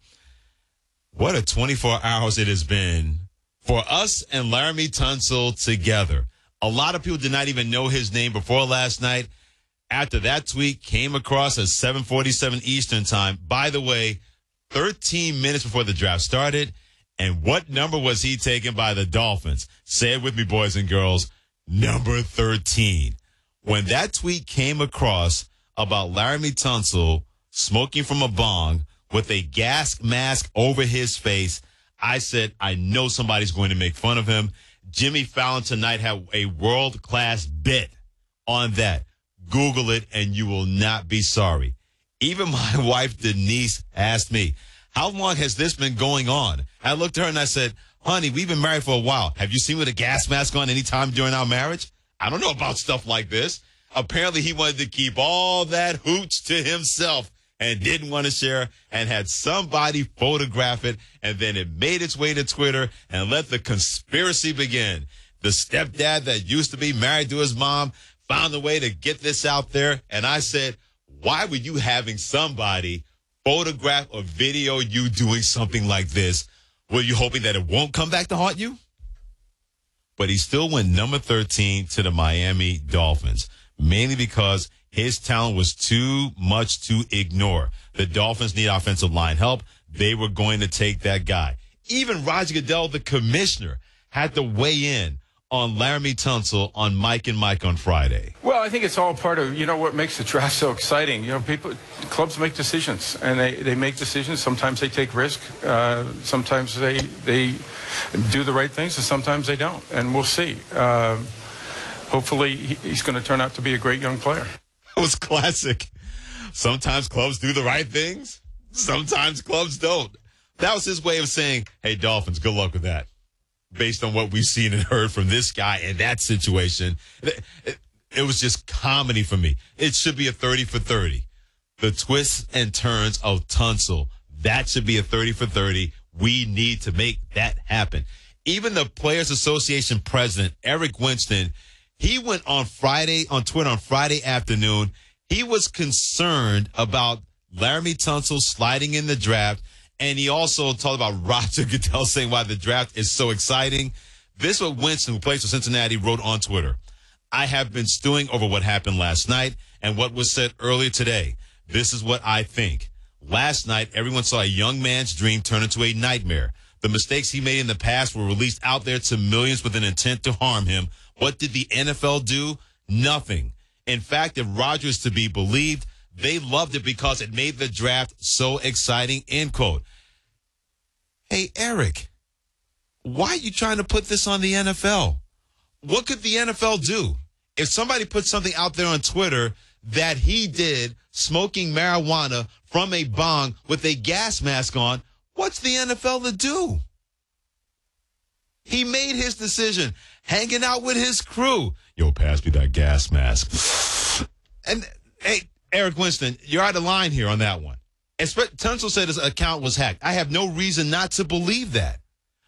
What a 24 hours it has been for us and Laramie Tunsil together. A lot of people did not even know his name before last night. After that tweet came across at 7:47 Eastern time. By the way, 13 minutes before the draft started. And what number was he taken by the Dolphins? Say it with me, boys and girls. Number 13. When that tweet came across about Laramie Tunsil smoking from a bong with a gas mask over his face. I said, I know somebody's going to make fun of him. Jimmy Fallon tonight had a world-class bit on that. Google it, and you will not be sorry. Even my wife, Denise, asked me, how long has this been going on? I looked at her and I said, honey, we've been married for a while. Have you seen me with a gas mask on any time during our marriage? I don't know about stuff like this. Apparently, he wanted to keep all that hooch to himself and didn't want to share and had somebody photograph it, and then it made its way to Twitter and let the conspiracy begin. The stepdad that used to be married to his mom found a way to get this out there, and I said, why were you having somebody photograph or video you doing something like this? Were you hoping that it won't come back to haunt you? But he still went number 13 to the Miami Dolphins, mainly because his talent was too much to ignore. The Dolphins need offensive line help. They were going to take that guy. Even Roger Goodell, the commissioner, had to weigh in on Laramie Tunsil on Mike and Mike on Friday. Well, I think it's all part of, what makes the draft so exciting. Clubs make decisions, and they make decisions. Sometimes they take risk. Sometimes they do the right things, and sometimes they don't. And we'll see. Hopefully, he's going to turn out to be a great young player. It was classic. Sometimes clubs do the right things. Sometimes clubs don't. That was his way of saying, hey, Dolphins, good luck with that. Based on what we've seen and heard from this guy in that situation, it was just comedy for me. It should be a 30 for 30. The twists and turns of Tunsil, that should be a 30 for 30. We need to make that happen. Even the Players Association president, Eric Winston, he went on Twitter on Friday afternoon. He was concerned about Laramie Tunsil sliding in the draft. And he also talked about Roger Goodell saying why the draft is so exciting. This is what Winston, who plays for Cincinnati, wrote on Twitter. I have been stewing over what happened last night and what was said earlier today. This is what I think. Last night, everyone saw a young man's dream turn into a nightmare. The mistakes he made in the past were released out there to millions with an intent to harm him. What did the NFL do? Nothing. In fact, if Roger is to be believed, they loved it because it made the draft so exciting, end quote. Hey, Eric, why are you trying to put this on the NFL? What could the NFL do? If somebody put something out there on Twitter that he did smoking marijuana from a bong with a gas mask on, what's the NFL to do? He made his decision, hanging out with his crew. Yo, pass me that gas mask. And, hey, Eric Winston, you're out of line here on that one. Tunsil said his account was hacked. I have no reason not to believe that,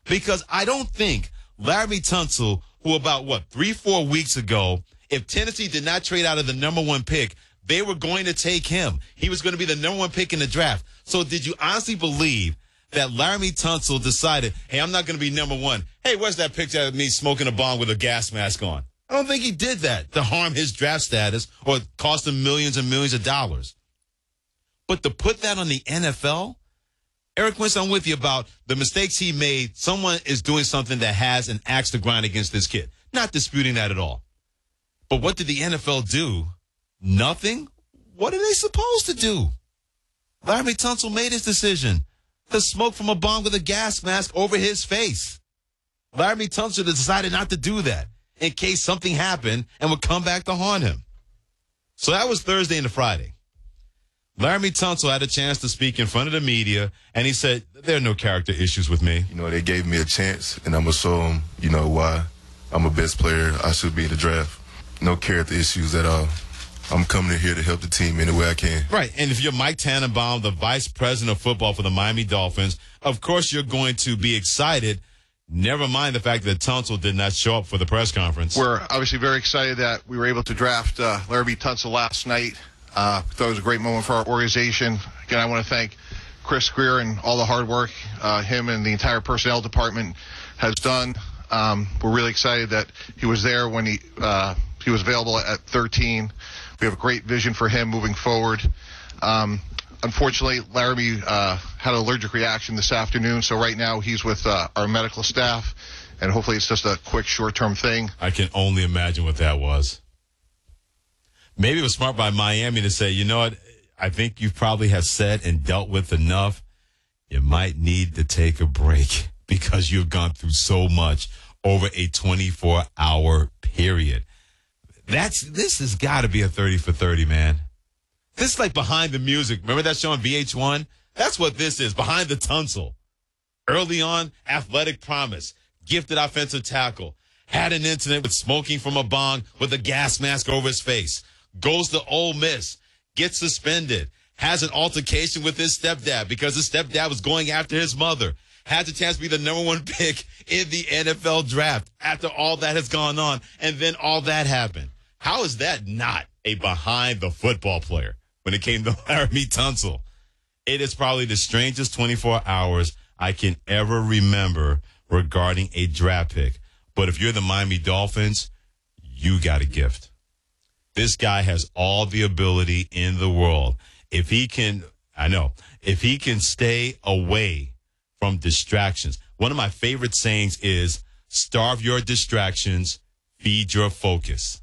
because I don't think Laramie Tunsil, who about 3-4 weeks ago, if Tennessee did not trade out of the number 1 pick, they were going to take him. He was going to be the number 1 pick in the draft. So did you honestly believe that Laramie Tunsil decided, hey, I'm not going to be number 1. Hey, where's that picture of me smoking a bong with a gas mask on? I don't think he did that to harm his draft status or cost him millions and millions of dollars. But to put that on the NFL, Eric Winston, I'm with you about the mistakes he made. Someone is doing something that has an axe to grind against this kid. Not disputing that at all. But what did the NFL do? Nothing? What are they supposed to do? Laramie Tunsil made his decision to smoke from a bong with a gas mask over his face. Laramie Tunsil decided not to do that in case something happened and would come back to haunt him. So that was Thursday into Friday. Laramie Tunsil had a chance to speak in front of the media, and he said, there are no character issues with me. They gave me a chance, and I'm going to show them, why I'm a best player. I should be in the draft. No character issues at all. I'm coming in here to help the team any way I can. Right, and if you're Mike Tannenbaum, the vice president of football for the Miami Dolphins, of course you're going to be excited. Never mind the fact that Tunsil did not show up for the press conference. We're obviously very excited that we were able to draft Laramie Tunsil last night. Thought it was a great moment for our organization. Again, I want to thank Chris Greer and all the hard work him and the entire personnel department has done. We're really excited that he was there when he was available at 13. We have a great vision for him moving forward. Unfortunately, Laramie had an allergic reaction this afternoon, so right now he's with our medical staff, and hopefully it's just a quick short-term thing. I can only imagine what that was. Maybe it was smart by Miami to say, you know what, I think you probably have said and dealt with enough. You might need to take a break because you've gone through so much over a 24-hour period. This has got to be a 30 for 30, man. This is like Behind the Music. Remember that show on VH1? That's what this is, Behind the Tunsil. Early on, athletic promise, gifted offensive tackle, had an incident with smoking from a bong with a gas mask over his face, goes to Ole Miss, gets suspended, has an altercation with his stepdad because his stepdad was going after his mother, had the chance to be the number 1 pick in the NFL draft after all that has gone on, and then all that happened. How is that not a behind the football player when it came to Laramie Tunsil? It is probably the strangest 24 hours I can ever remember regarding a draft pick. But if you're the Miami Dolphins, you got a gift. This guy has all the ability in the world. If he can stay away from distractions. One of my favorite sayings is, starve your distractions, feed your focus.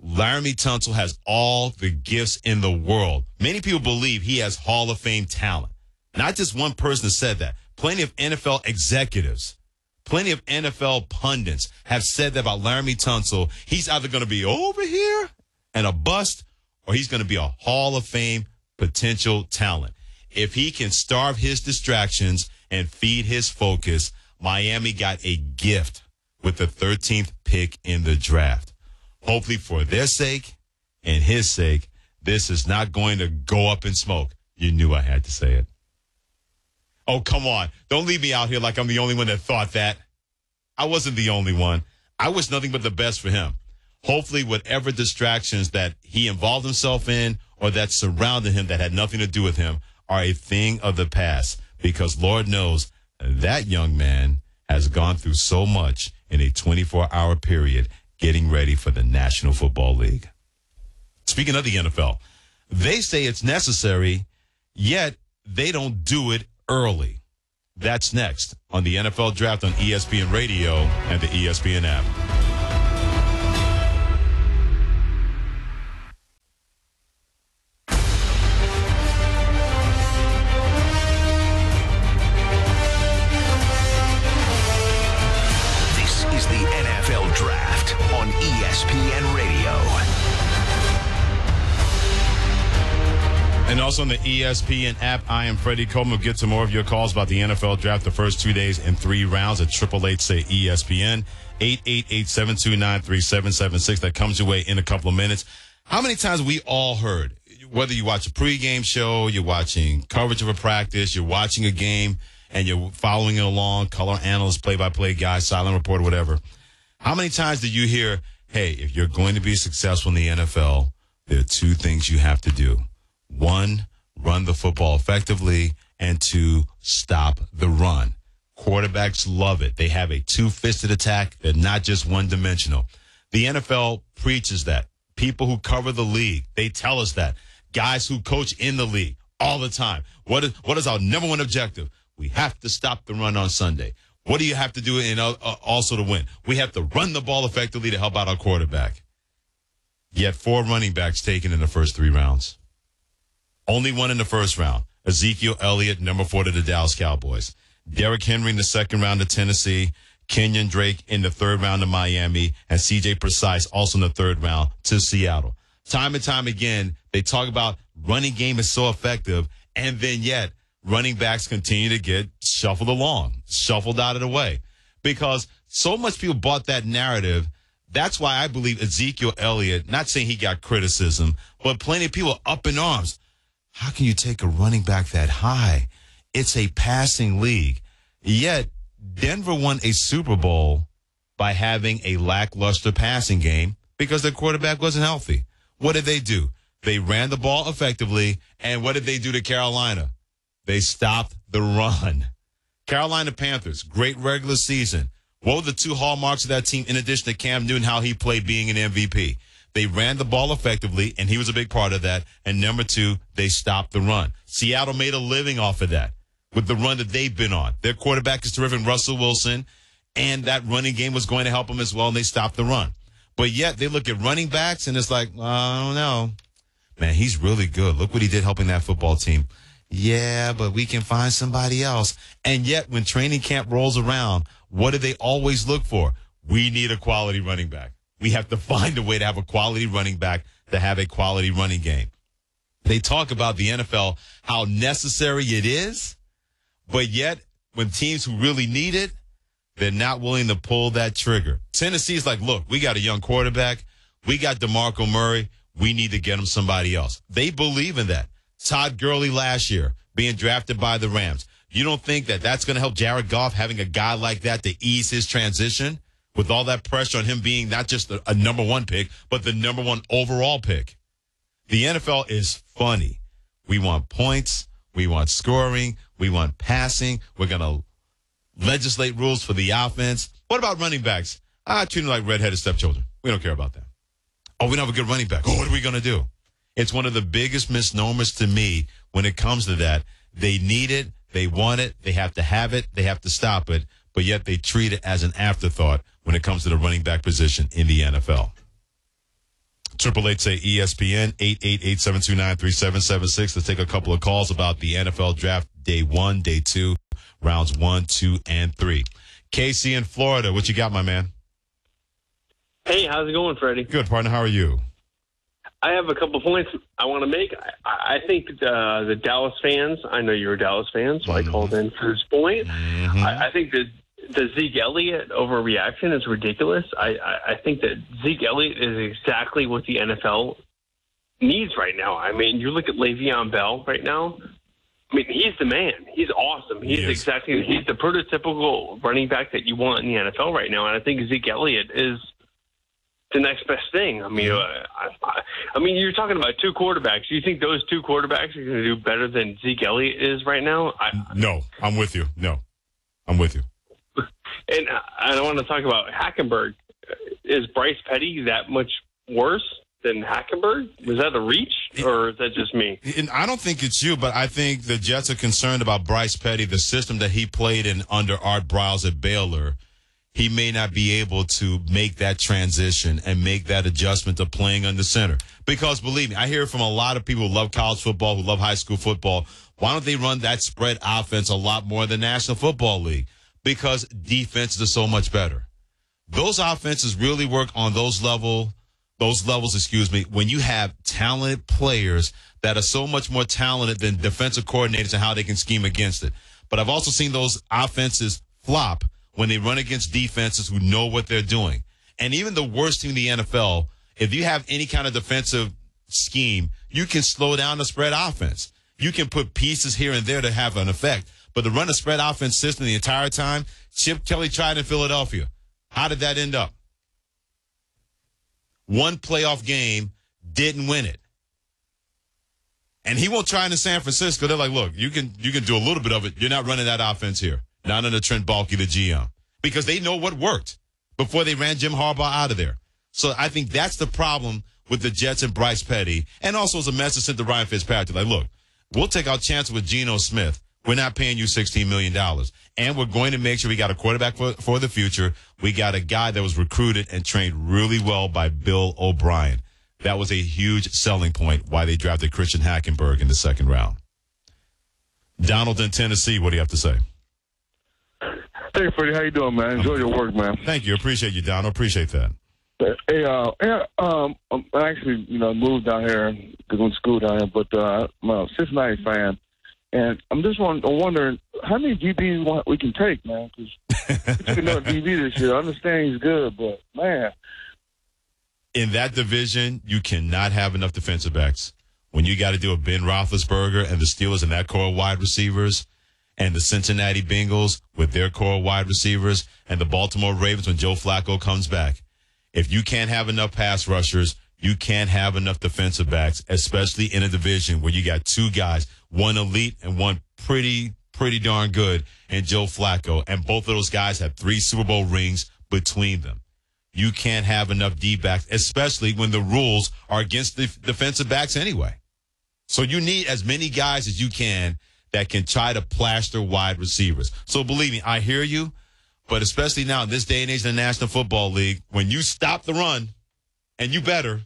Laramie Tunsil has all the gifts in the world. Many people believe he has Hall of Fame talent. Not just one person has said that. Plenty of NFL executives, plenty of NFL pundits have said that about Laramie Tunsil. He's either going to be over here and a bust, or he's going to be a Hall of Fame potential talent. If he can starve his distractions and feed his focus, Miami got a gift with the 13th pick in the draft. Hopefully for their sake and his sake, this is not going to go up in smoke. You knew I had to say it. Oh, come on. Don't leave me out here like I'm the only one that thought that. I wasn't the only one. I wish nothing but the best for him. Hopefully whatever distractions that he involved himself in or that surrounded him that had nothing to do with him are a thing of the past, because Lord knows that young man has gone through so much in a 24-hour period getting ready for the National Football League. Speaking of the NFL, they say it's necessary, yet they don't do it early. That's next on the NFL Draft on ESPN Radio and the ESPN app. This is the NFL Draft on ESPN Radio. And also on the ESPN app, I am Freddie Coleman. We'll get to more of your calls about the NFL Draft the first 2 days in 3 rounds at 888-SAY-ESPN, 888-729-3776. That comes your way in a couple of minutes. How many times we all heard, whether you watch a pregame show, you're watching coverage of a practice, you're watching a game, and you're following it along, color analyst, play-by-play guy, silent reporter, whatever. How many times do you hear, hey, if you're going to be successful in the NFL, there are 2 things you have to do. 1, run the football effectively, and 2, stop the run. Quarterbacks love it. They have a 2-fisted attack. They're not just one-dimensional. The NFL preaches that. People who cover the league, they tell us that. Guys who coach in the league all the time. What is our number 1 objective? We have to stop the run on Sunday. What do you have to do also to win? We have to run the ball effectively to help out our quarterback. Yet 4 running backs taken in the first 3 rounds. Only 1 in the first round. Ezekiel Elliott, number 4 to the Dallas Cowboys. Derrick Henry in the 2nd round to Tennessee. Kenyon Drake in the 3rd round to Miami. And C.J. Precise also in the 3rd round to Seattle. Time and time again, they talk about running game is so effective, and then yet running backs continue to get shuffled along, shuffled out of the way. Because so much people bought that narrative. That's why I believe Ezekiel Elliott, not saying he got criticism, but plenty of people up in arms. How can you take a running back that high? It's a passing league. Yet, Denver won a Super Bowl by having a lackluster passing game because their quarterback wasn't healthy. What did they do? They ran the ball effectively, and what did they do to Carolina? They stopped the run. Carolina Panthers, great regular season. What were the 2 hallmarks of that team in addition to Cam Newton, how he played being an MVP? They ran the ball effectively, and he was a big part of that. And number 2, they stopped the run. Seattle made a living off of that with the run that they've been on. Their quarterback is terrific, Russell Wilson, and that running game was going to help them as well, and they stopped the run. But yet they look at running backs, and it's like, I don't know. man, he's really good. Look what he did helping that football team. Yeah, but we can find somebody else. And yet, when training camp rolls around, what do they always look for? We need a quality running back. We have to find a way to have a quality running back to have a quality running game. They talk about the NFL, how necessary it is, but yet when teams who really need it, they're not willing to pull that trigger. Tennessee's like, look, we got a young quarterback. We got DeMarco Murray. We need to get him somebody else. They believe in that. Todd Gurley last year being drafted by the Rams. You don't think that that's going to help Jared Goff having a guy like that to ease his transition with all that pressure on him being not just a number one pick, but the number one overall pick? The NFL is funny. We want points. We want scoring. We want passing. We're going to legislate rules for the offense. What about running backs? Treat them like redheaded stepchildren. We don't care about that. Oh, we don't have a good running back. Oh, what are we going to do? It's one of the biggest misnomers to me when it comes to that. They need it. They want it. They have to have it. They have to stop it. But yet they treat it as an afterthought when it comes to the running back position in the NFL. 888-SAY-ESPN, 888-729-3776. Let's take a couple of calls about the NFL draft day 1, day 2, rounds 1, 2, and 3. Casey in Florida, what you got, my man? Hey, how's it going, Freddie? Good, partner. How are you? I have a couple points I want to make. I think the Dallas fans, I know you're a Dallas fan, so I called in for this point. I think that the Zeke Elliott overreaction is ridiculous. I think that Zeke Elliott is exactly what the NFL needs right now. I mean, you look at Le'Veon Bell right now. I mean, he's the man. He's awesome. He's the prototypical running back that you want in the NFL right now. And I think Zeke Elliott is the next best thing. I mean, you're talking about two quarterbacks. Do you think those two quarterbacks are going to do better than Zeke Elliott is right now? No, I'm with you. No, I'm with you. And I want to talk about Hackenberg. Is Bryce Petty that much worse than Hackenberg? Was that a reach, or is that just me? And I don't think it's you, but I think the Jets are concerned about Bryce Petty, the system that he played in under Art Briles at Baylor. He may not be able to make that transition and make that adjustment to playing under center. Because, believe me, I hear from a lot of people who love college football, who love high school football. Why don't they run that spread offense a lot more than the National Football League? Because defenses are so much better. Those offenses really work on those levels, when you have talented players that are so much more talented than defensive coordinators and how they can scheme against it. But I've also seen those offenses flop when they run against defenses who know what they're doing. And even the worst team in the NFL, if you have any kind of defensive scheme, you can slow down the spread offense. You can put pieces here and there to have an effect. But to run a spread offense system the entire time, Chip Kelly tried in Philadelphia. How did that end up? One playoff game, didn't win it. And he won't try in San Francisco. They're like, look, you can do a little bit of it. You're not running that offense here. Not under Trent Baalke, the GM. Because they know what worked before they ran Jim Harbaugh out of there. So I think that's the problem with the Jets and Bryce Petty. And also as a message sent to Ryan Fitzpatrick. Like, look, we'll take our chances with Geno Smith. We're not paying you $16 million. And we're going to make sure we got a quarterback for the future. We got a guy that was recruited and trained really well by Bill O'Brien. That was a huge selling point why they drafted Christian Hackenberg in the second round. Donald in Tennessee, what do you have to say? Hey, Freddie, how you doing, man? Enjoy your work, man. Thank you. Appreciate you, Donald. Appreciate that. Hey, I actually, moved down here because I went to school down here, but I'm a Cincinnati fan, and I'm just wondering how many DBs we can take, man, because we took another DB this year. I understand he's good, but, man. In that division, you cannot have enough defensive backs. When you got to deal with Ben Roethlisberger and the Steelers and that core of wide receivers, and the Cincinnati Bengals with their core wide receivers, and the Baltimore Ravens when Joe Flacco comes back. If you can't have enough pass rushers, you can't have enough defensive backs, especially in a division where you got two guys, one elite and one pretty darn good, and Joe Flacco. And both of those guys have 3 Super Bowl rings between them. You can't have enough D-backs, especially when the rules are against the defensive backs anyway. So you need as many guys as you can that can try to plaster wide receivers. So believe me, I hear you, but especially now in this day and age in the National Football League, when you stop the run, and you better,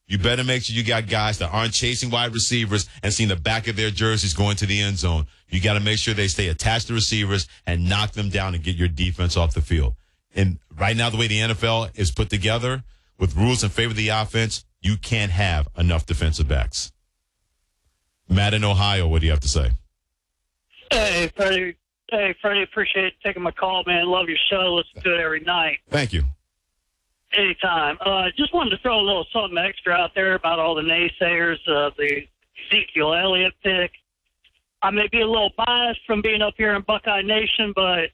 You better make sure you got guys that aren't chasing wide receivers and seeing the back of their jerseys going to the end zone. You got to make sure they stay attached to receivers and knock them down and get your defense off the field. And right now, the way the NFL is put together with rules in favor of the offense, you can't have enough defensive backs. Matt in Ohio, what do you have to say? Hey, Freddie. Appreciate taking my call, man. Love your show. Listen to it every night. Thank you. Anytime. Just wanted to throw a little something extra out there about all the naysayers of the Ezekiel Elliott pick. I may be a little biased from being up here in Buckeye Nation, but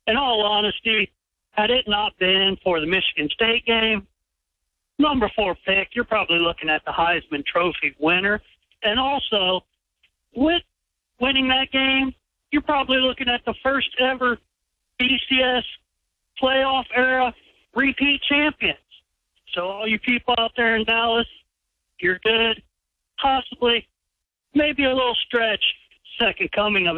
in all honesty, had it not been for the Michigan State game, number 4 pick, you're probably looking at the Heisman Trophy winner. And also, with winning that game, you're probably looking at the first ever BCS playoff era repeat champions. So all you people out there in Dallas, you're good. Possibly, maybe a little stretch, second coming of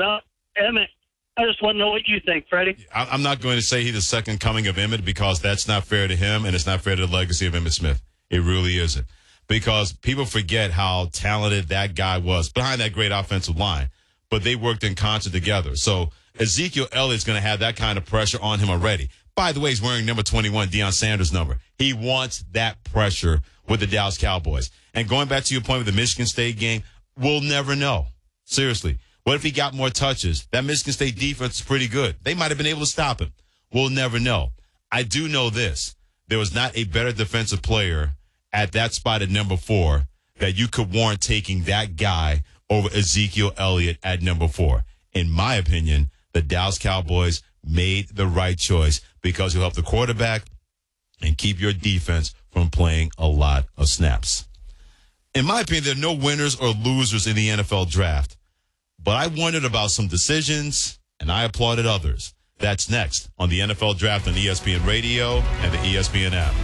Emmett. I just want to know what you think, Freddie. I'm not going to say he's the second coming of Emmett because that's not fair to him and it's not fair to the legacy of Emmitt Smith. It really isn't. Because people forget how talented that guy was behind that great offensive line. But they worked in concert together. So Ezekiel Elliott's going to have that kind of pressure on him already. By the way, he's wearing number 21, Deion Sanders' number. He wants that pressure with the Dallas Cowboys. And going back to your point with the Michigan State game, we'll never know. Seriously. What if he got more touches? That Michigan State defense is pretty good. They might have been able to stop him. We'll never know. I do know this. There was not a better defensive player at that spot at number 4 that you could warrant taking that guy over Ezekiel Elliott at number 4. In my opinion, the Dallas Cowboys made the right choice because he'll help the quarterback and keep your defense from playing a lot of snaps. In my opinion, there are no winners or losers in the NFL draft, but I wondered about some decisions and I applauded others. That's next on the NFL Draft on ESPN Radio and the ESPN app.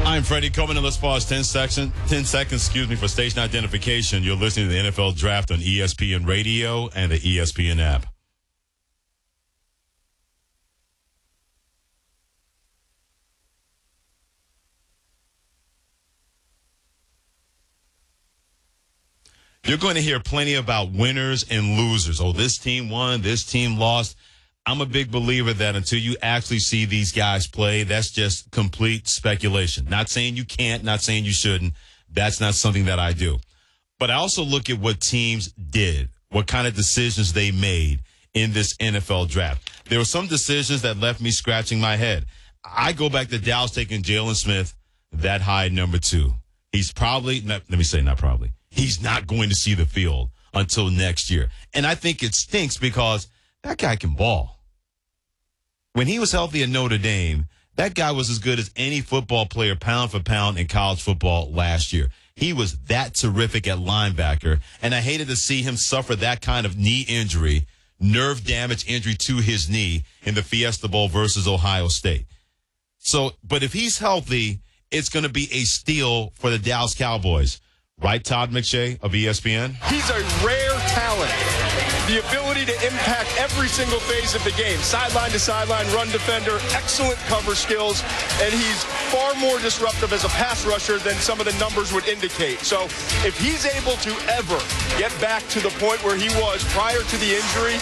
I'm Freddie Coleman, and let's pause 10 seconds, for station identification. You're listening to the NFL Draft on ESPN Radio and the ESPN app. You're going to hear plenty about winners and losers. Oh, this team won, this team lost. I'm a big believer that until you actually see these guys play, that's just complete speculation. Not saying you can't, not saying you shouldn't. That's not something that I do. But I also look at what teams did, what kind of decisions they made in this NFL draft. There were some decisions that left me scratching my head. I go back to Dallas taking Jalen Smith that high at number 2. He's probably, he's not going to see the field until next year. And I think it stinks because that guy can ball. When he was healthy at Notre Dame, that guy was as good as any football player pound for pound in college football last year. He was that terrific at linebacker, and I hated to see him suffer that kind of knee injury, nerve damage injury to his knee in the Fiesta Bowl versus Ohio State. So, but if he's healthy, it's going to be a steal for the Dallas Cowboys. Right, Todd McShay of ESPN? He's a rare talent. The ability to impact every single phase of the game. Sideline to sideline, run defender, excellent cover skills, and he's far more disruptive as a pass rusher than some of the numbers would indicate. So if he's able to ever get back to the point where he was prior to the injury,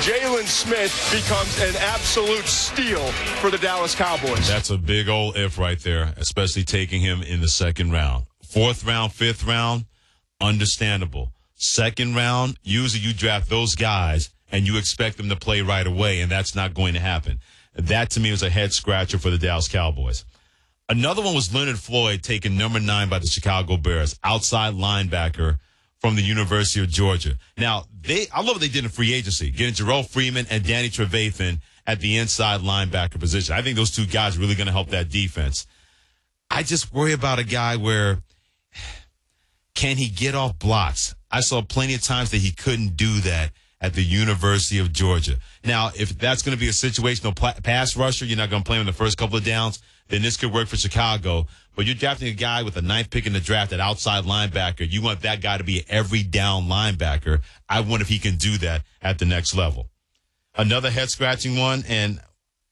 Jalen Smith becomes an absolute steal for the Dallas Cowboys. That's a big old if right there, especially taking him in the second round. 4th round, 5th round, understandable. Second round, usually you draft those guys and you expect them to play right away, and that's not going to happen. That, to me, was a head-scratcher for the Dallas Cowboys. Another one was Leonard Floyd, taken number 9 by the Chicago Bears, outside linebacker from the University of Georgia. Now, I love what they did in free agency, getting Jarrell Freeman and Danny Trevathan at the inside linebacker position. I think those two guys are really going to help that defense. I just worry about a guy where, can he get off blocks? I saw plenty of times that he couldn't do that at the University of Georgia. Now, if that's going to be a situational pass rusher, you're not going to play him in the first couple of downs, then this could work for Chicago. But you're drafting a guy with a 9th pick in the draft at outside linebacker. You want that guy to be an every down linebacker. I wonder if he can do that at the next level. Another head-scratching one, and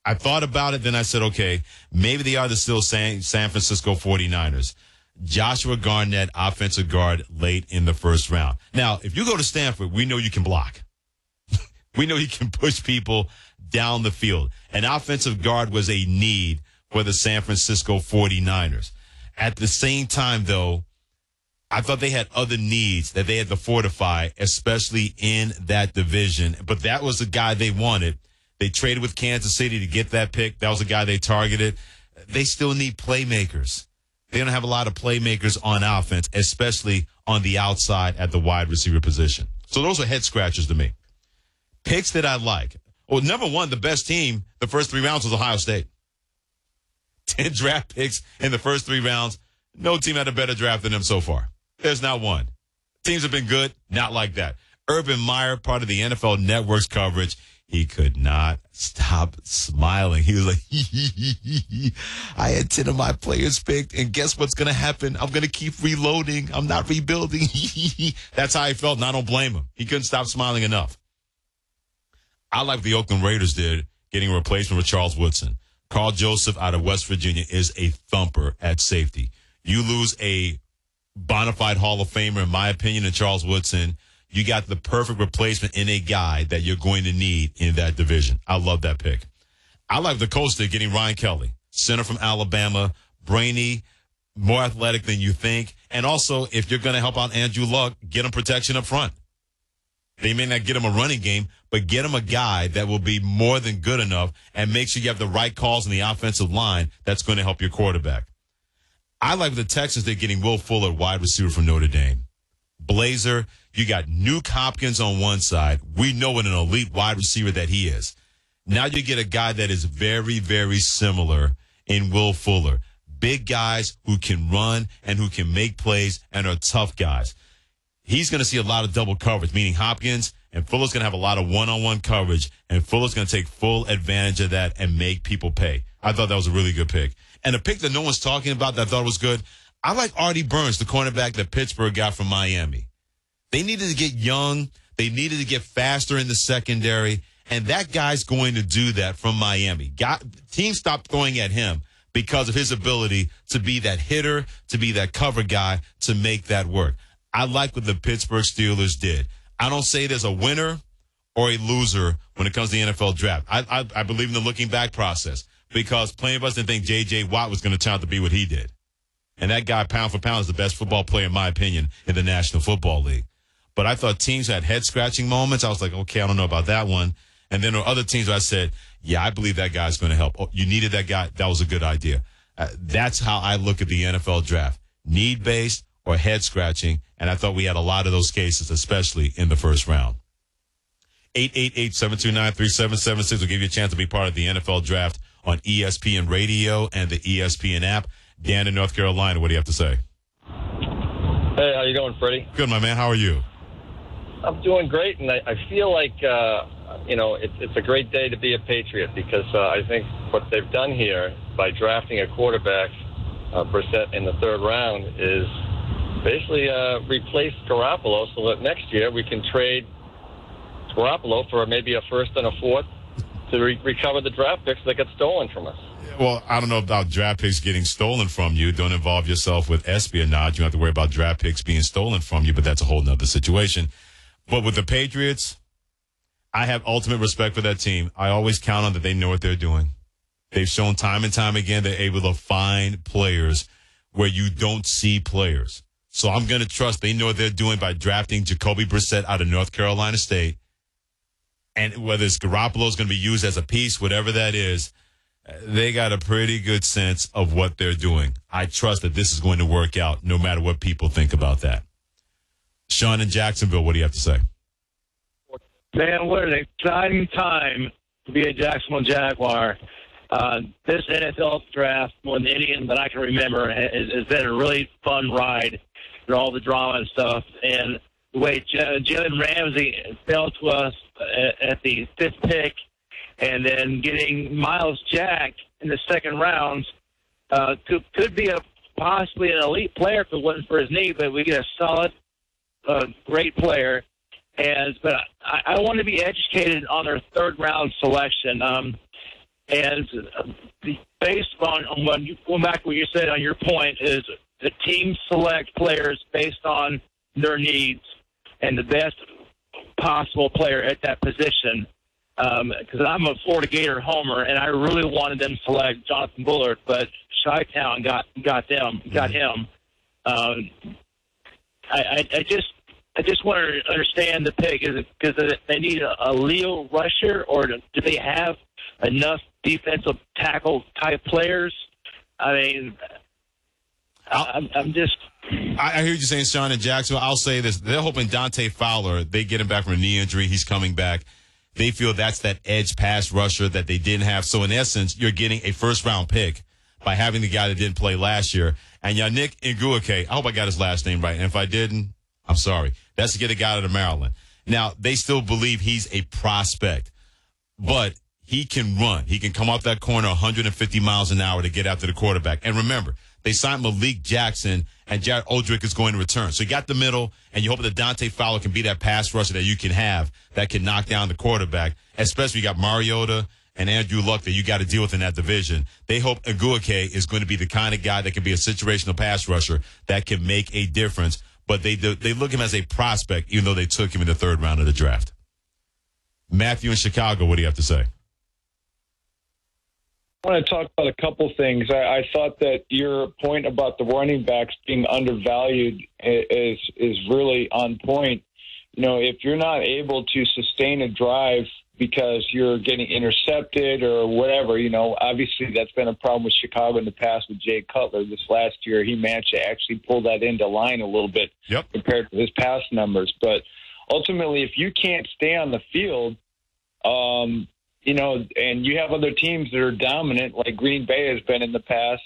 I thought about it, then I said, okay, maybe they are the still San Francisco 49ers. Joshua Garnett, offensive guard, late in the first round. Now, if you go to Stanford, we know you can block. We know you can push people down the field. An offensive guard was a need for the San Francisco 49ers. At the same time, though, I thought they had other needs that they had to fortify, especially in that division. But that was the guy they wanted. They traded with Kansas City to get that pick. That was the guy they targeted. They still need playmakers. They don't have a lot of playmakers on offense, especially on the outside at the wide receiver position. So those are head scratchers to me. Picks that I like. Well, number one, the best team the first 3 rounds was Ohio State. 10 draft picks in the first 3 rounds. No team had a better draft than them so far. There's not one. Teams have been good, not like that. Urban Meyer, part of the NFL Network's coverage, he could not stop smiling. He was like, I had 10 of my players picked, and guess what's going to happen? I'm going to keep reloading. I'm not rebuilding. That's how he felt, and I don't blame him. He couldn't stop smiling enough. I like the Oakland Raiders did, getting a replacement with Charles Woodson. Carl Joseph out of West Virginia is a thumper at safety. You lose a bona fide Hall of Famer, in my opinion, in Charles Woodson. You got the perfect replacement in a guy that you're going to need in that division. I love that pick. I like the Colts getting Ryan Kelly, center from Alabama, brainy, more athletic than you think. And also, if you're going to help out Andrew Luck, get him protection up front. They may not get him a running game, but get him a guy that will be more than good enough and make sure you have the right calls in the offensive line that's going to help your quarterback. I like the Texans, they're getting Will Fuller, wide receiver from Notre Dame. Blazer, you got Nuke Hopkins on one side. We know what an elite wide receiver that he is. Now you get a guy that is very, very similar in Will Fuller. Big guys who can run and who can make plays and are tough guys. He's going to see a lot of double coverage, meaning Hopkins and Fuller's going to have a lot of one-on-one coverage, and Fuller's going to take full advantage of that and make people pay. I thought that was a really good pick. And a pick that no one's talking about that I thought was good, I like Artie Burns, the cornerback that Pittsburgh got from Miami. They needed to get young. They needed to get faster in the secondary, and that guy's going to do that from Miami. Teams stopped throwing at him because of his ability to be that hitter, to be that cover guy, to make that work. I like what the Pittsburgh Steelers did. I don't say there's a winner or a loser when it comes to the NFL draft. I believe in the looking back process because plenty of us didn't think J.J. Watt was going to turn out to be what he did. And that guy, pound for pound, is the best football player, in my opinion, in the National Football League. But I thought teams had head-scratching moments. I was like, okay, I don't know about that one. And then there were other teams where I said, yeah, I believe that guy's going to help. Oh, you needed that guy. That was a good idea. That's how I look at the NFL draft. Need-based or head-scratching. And I thought we had a lot of those cases, especially in the first round. 888-729-3776 will give you a chance to be part of the NFL draft on ESPN Radio and the ESPN app. Dan in North Carolina, what do you have to say? Hey, how you doing, Freddie? Good, my man. How are you? I'm doing great, and I feel like, it's a great day to be a Patriot because I think what they've done here by drafting a quarterback, Brissett, in the third round is basically replace Garoppolo so that next year we can trade Garoppolo for maybe a first and a fourth to recover the draft picks that get stolen from us. Well, I don't know about draft picks getting stolen from you. Don't involve yourself with espionage. You don't have to worry about draft picks being stolen from you, but that's a whole nother situation. But with the Patriots, I have ultimate respect for that team. I always count on that they know what they're doing. They've shown time and time again they're able to find players where you don't see players. So I'm going to trust they know what they're doing by drafting Jacoby Brissett out of North Carolina State. And whether it's Garoppolo's going to be used as a piece, whatever that is, they got a pretty good sense of what they're doing. I trust that this is going to work out no matter what people think about that. Sean in Jacksonville, what do you have to say? Man, what an exciting time to be a Jacksonville Jaguar. This NFL draft, more than any that I can remember, has been a really fun ride and all the drama and stuff. And the way Jalen Ramsey fell to us at the 5th pick, and then getting Miles Jack in the 2nd round could be possibly an elite player if it wasn't for his knee, but we get a solid, great player. But I want to be educated on their 3rd round selection. Based on what going back to what you said on your point is the teams select players based on their needs and the best possible player at that position. Because I'm a Florida Gator homer, and I really wanted them to select Jonathan Bullard, but Chi-Town got him. I just want to understand the pick. Is it because they need a Leo rusher, or do they have enough defensive tackle type players? I mean, I'm just. I hear you saying Sean and Jacksonville. I'll say this: they're hoping Dante Fowler. They get him back from a knee injury. He's coming back. They feel that's that edge pass rusher that they didn't have. So in essence, you're getting a 1st round pick by having the guy that didn't play last year. And Yannick Ngakoue, I hope I got his last name right. And if I didn't, I'm sorry. That's to get a guy out of Maryland. Now, they still believe he's a prospect, but he can run. He can come off that corner 150 miles an hour to get after the quarterback. And remember, they signed Malik Jackson, and Jared Odrick is going to return. So you got the middle, and you hope that Dante Fowler can be that pass rusher that you can have that can knock down the quarterback, especially you got Mariota and Andrew Luck that you got to deal with in that division. They hope Ngakoue is going to be the kind of guy that can be a situational pass rusher that can make a difference. But they look at him as a prospect, even though they took him in the 3rd round of the draft. Matthew in Chicago, what do you have to say? I want to talk about a couple things. I thought that your point about the running backs being undervalued is really on point. You know, if you're not able to sustain a drive because you're getting intercepted or whatever, you know, obviously that's been a problem with Chicago in the past with Jay Cutler. This last year, he managed to actually pull that into line a little bit compared to his past numbers. But ultimately, if you can't stay on the field, you know, and you have other teams that are dominant, like Green Bay has been in the past,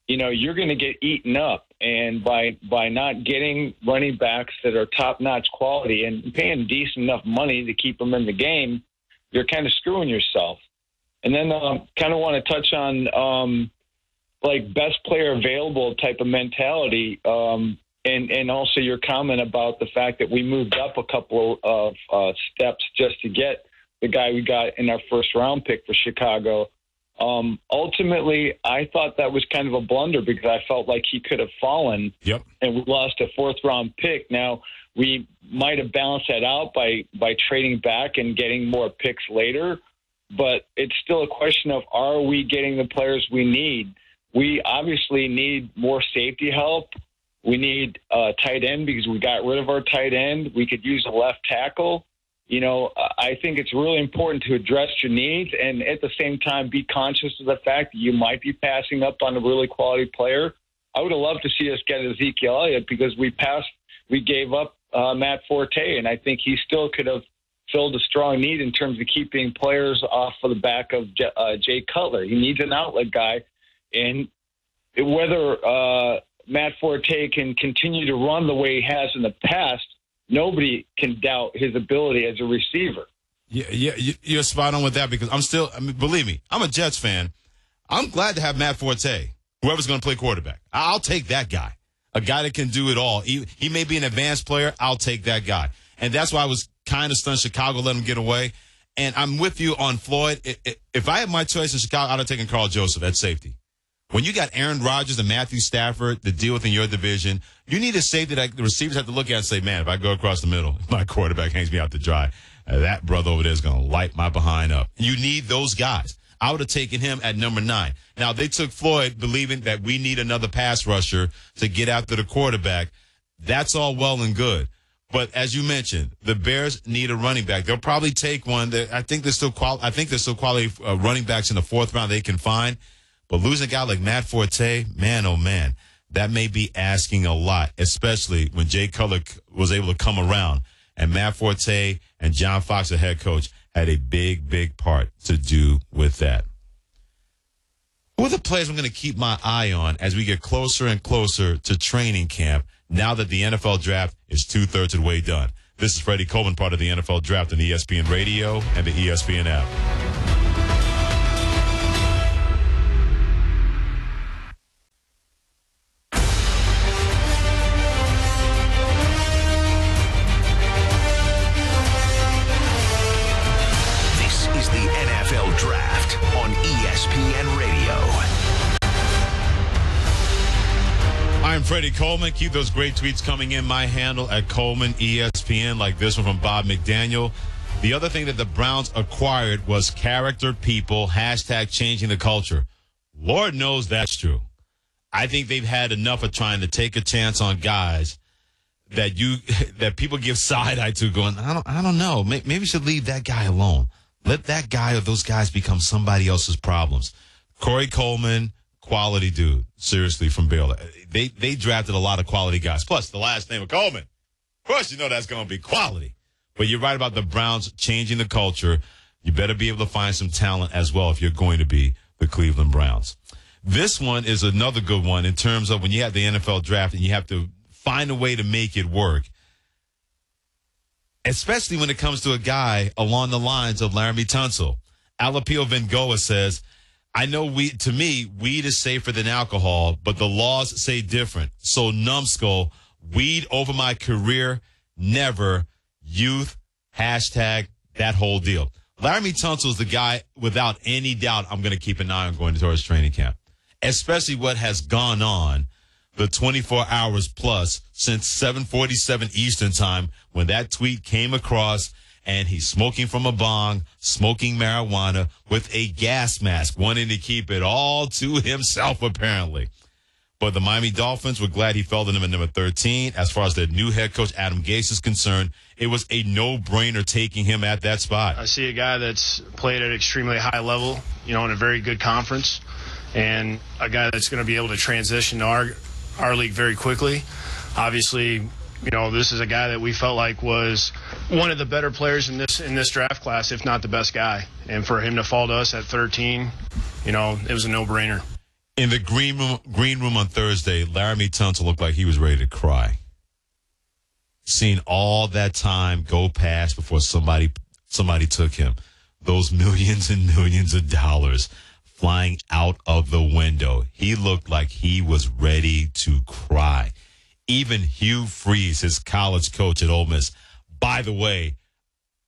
you know, you're going to get eaten up. And by not getting running backs that are top-notch quality and paying decent enough money to keep them in the game, you're kind of screwing yourself. And then kind of want to touch on, like, best player available type of mentality, and also your comment about the fact that we moved up a couple of steps just to get the guy we got in our 1st round pick for Chicago. Ultimately, I thought that was kind of a blunder because I felt like he could have fallen and we lost a 4th round pick. Now, we might have balanced that out by trading back and getting more picks later, but it's still a question of, are we getting the players we need? We obviously need more safety help. We need a tight end because we got rid of our tight end. We could use a left tackle. You know, I think it's really important to address your needs and at the same time be conscious of the fact that you might be passing up on a really quality player. I would have loved to see us get Ezekiel Elliott because we gave up Matt Forte, and I think he still could have filled a strong need in terms of keeping players off of the back of Jay Cutler. He needs an outlet guy, and whether Matt Forte can continue to run the way he has in the past, nobody can doubt his ability as a receiver. Yeah, you're spot on with that because believe me, I'm a Jets fan. I'm glad to have Matt Forte, whoever's going to play quarterback. I'll take that guy, a guy that can do it all. He may be an advanced player. I'll take that guy. And that's why I was kind of stunned Chicago let him get away. And I'm with you on Floyd. If I had my choice in Chicago, I'd have taken Carl Joseph at safety. When you got Aaron Rodgers and Matthew Stafford to deal with in your division, you need a safety that the receivers have to look at and say, man, if I go across the middle, my quarterback hangs me out to dry. That brother over there is going to light my behind up. You need those guys. I would have taken him at number 9. Now, they took Floyd believing that we need another pass rusher to get after the quarterback. That's all well and good. But as you mentioned, the Bears need a running back. They'll probably take one. I think there's still quality running backs in the 4th round they can find. But losing a guy like Matt Forte, man, oh, man, that may be asking a lot, especially when Jay Cutler was able to come around. And Matt Forte and John Fox, the head coach, had a big, big part to do with that. Who are the players I'm going to keep my eye on as we get closer and closer to training camp now that the NFL draft is 2/3 of the way done. This is Freddie Coleman, part of the NFL draft on ESPN Radio and the ESPN app. This is the NFL Draft on ESPN Radio. I'm Freddie Coleman. Keep those great tweets coming in. My handle at Coleman ESPN, like this one from Bob McDaniel. The other thing that the Browns acquired was character people, hashtag changing the culture. Lord knows that's true. I think they've had enough of trying to take a chance on guys that people give side eye to, going, I don't know. Maybe you should leave that guy alone. Let that guy or those guys become somebody else's problems. Corey Coleman, quality dude, seriously, from Baylor. They drafted a lot of quality guys. Plus, the last name of Coleman. Of course, you know that's going to be quality. But you're right about the Browns changing the culture. You better be able to find some talent as well if you're going to be the Cleveland Browns. This one is another good one in terms of when you have the NFL draft and you have to find a way to make it work, especially when it comes to a guy along the lines of Laramie Tunsil. Alapio Vengoa says, I know weed is safer than alcohol, but the laws say different. So numbskull, weed over my career, never. Youth, hashtag, that whole deal. Laramie Tunsil is the guy, without any doubt, I'm going to keep an eye on going towards training camp, especially what has gone on the 24 hours plus since 7:47 Eastern time when that tweet came across. And he's smoking from a bong, smoking marijuana with a gas mask, wanting to keep it all to himself, apparently. But the Miami Dolphins were glad he fell to them at number 13. As far as their new head coach, Adam Gase, is concerned, it was a no-brainer taking him at that spot. I see a guy that's played at an extremely high level, in a very good conference, and a guy that's going to be able to transition to our league very quickly. Obviously, this is a guy that we felt like was one of the better players in this draft class, if not the best guy. And for him to fall to us at 13, it was a no-brainer. In the green room on Thursday, Laramie Tunsil looked like he was ready to cry. Seeing all that time go past before somebody took him. Those millions and millions of dollars flying out of the window. He looked like he was ready to cry. Even Hugh Freeze, his college coach at Ole Miss. By the way,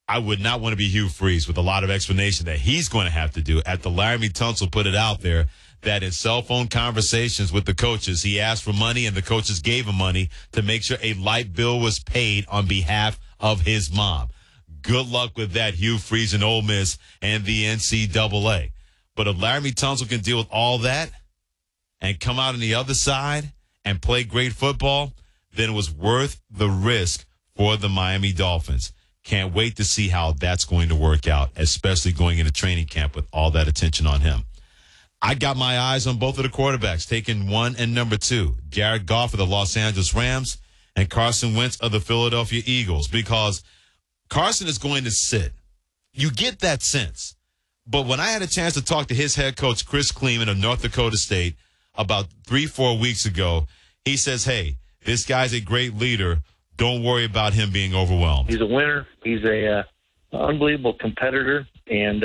I would not want to be Hugh Freeze with a lot of explanation that he's going to have to do. At the Laramie Tunsil put it out there that in cell phone conversations with the coaches, he asked for money and the coaches gave him money to make sure a light bill was paid on behalf of his mom. Good luck with that, Hugh Freeze and Ole Miss and the NCAA. But if Laramie Tunsil can deal with all that and come out on the other side and play great football, then it was worth the risk for the Miami Dolphins. Can't wait to see how that's going to work out, especially going into training camp with all that attention on him. I got my eyes on both of the quarterbacks, taking 1 and number 2, Jared Goff of the Los Angeles Rams and Carson Wentz of the Philadelphia Eagles, because Carson is going to sit. You get that sense. But when I had a chance to talk to his head coach, Chris Coleman of North Dakota State, about 3-4 weeks ago, he says, hey, this guy's a great leader. Don't worry about him being overwhelmed. He's a winner. He's a unbelievable competitor. And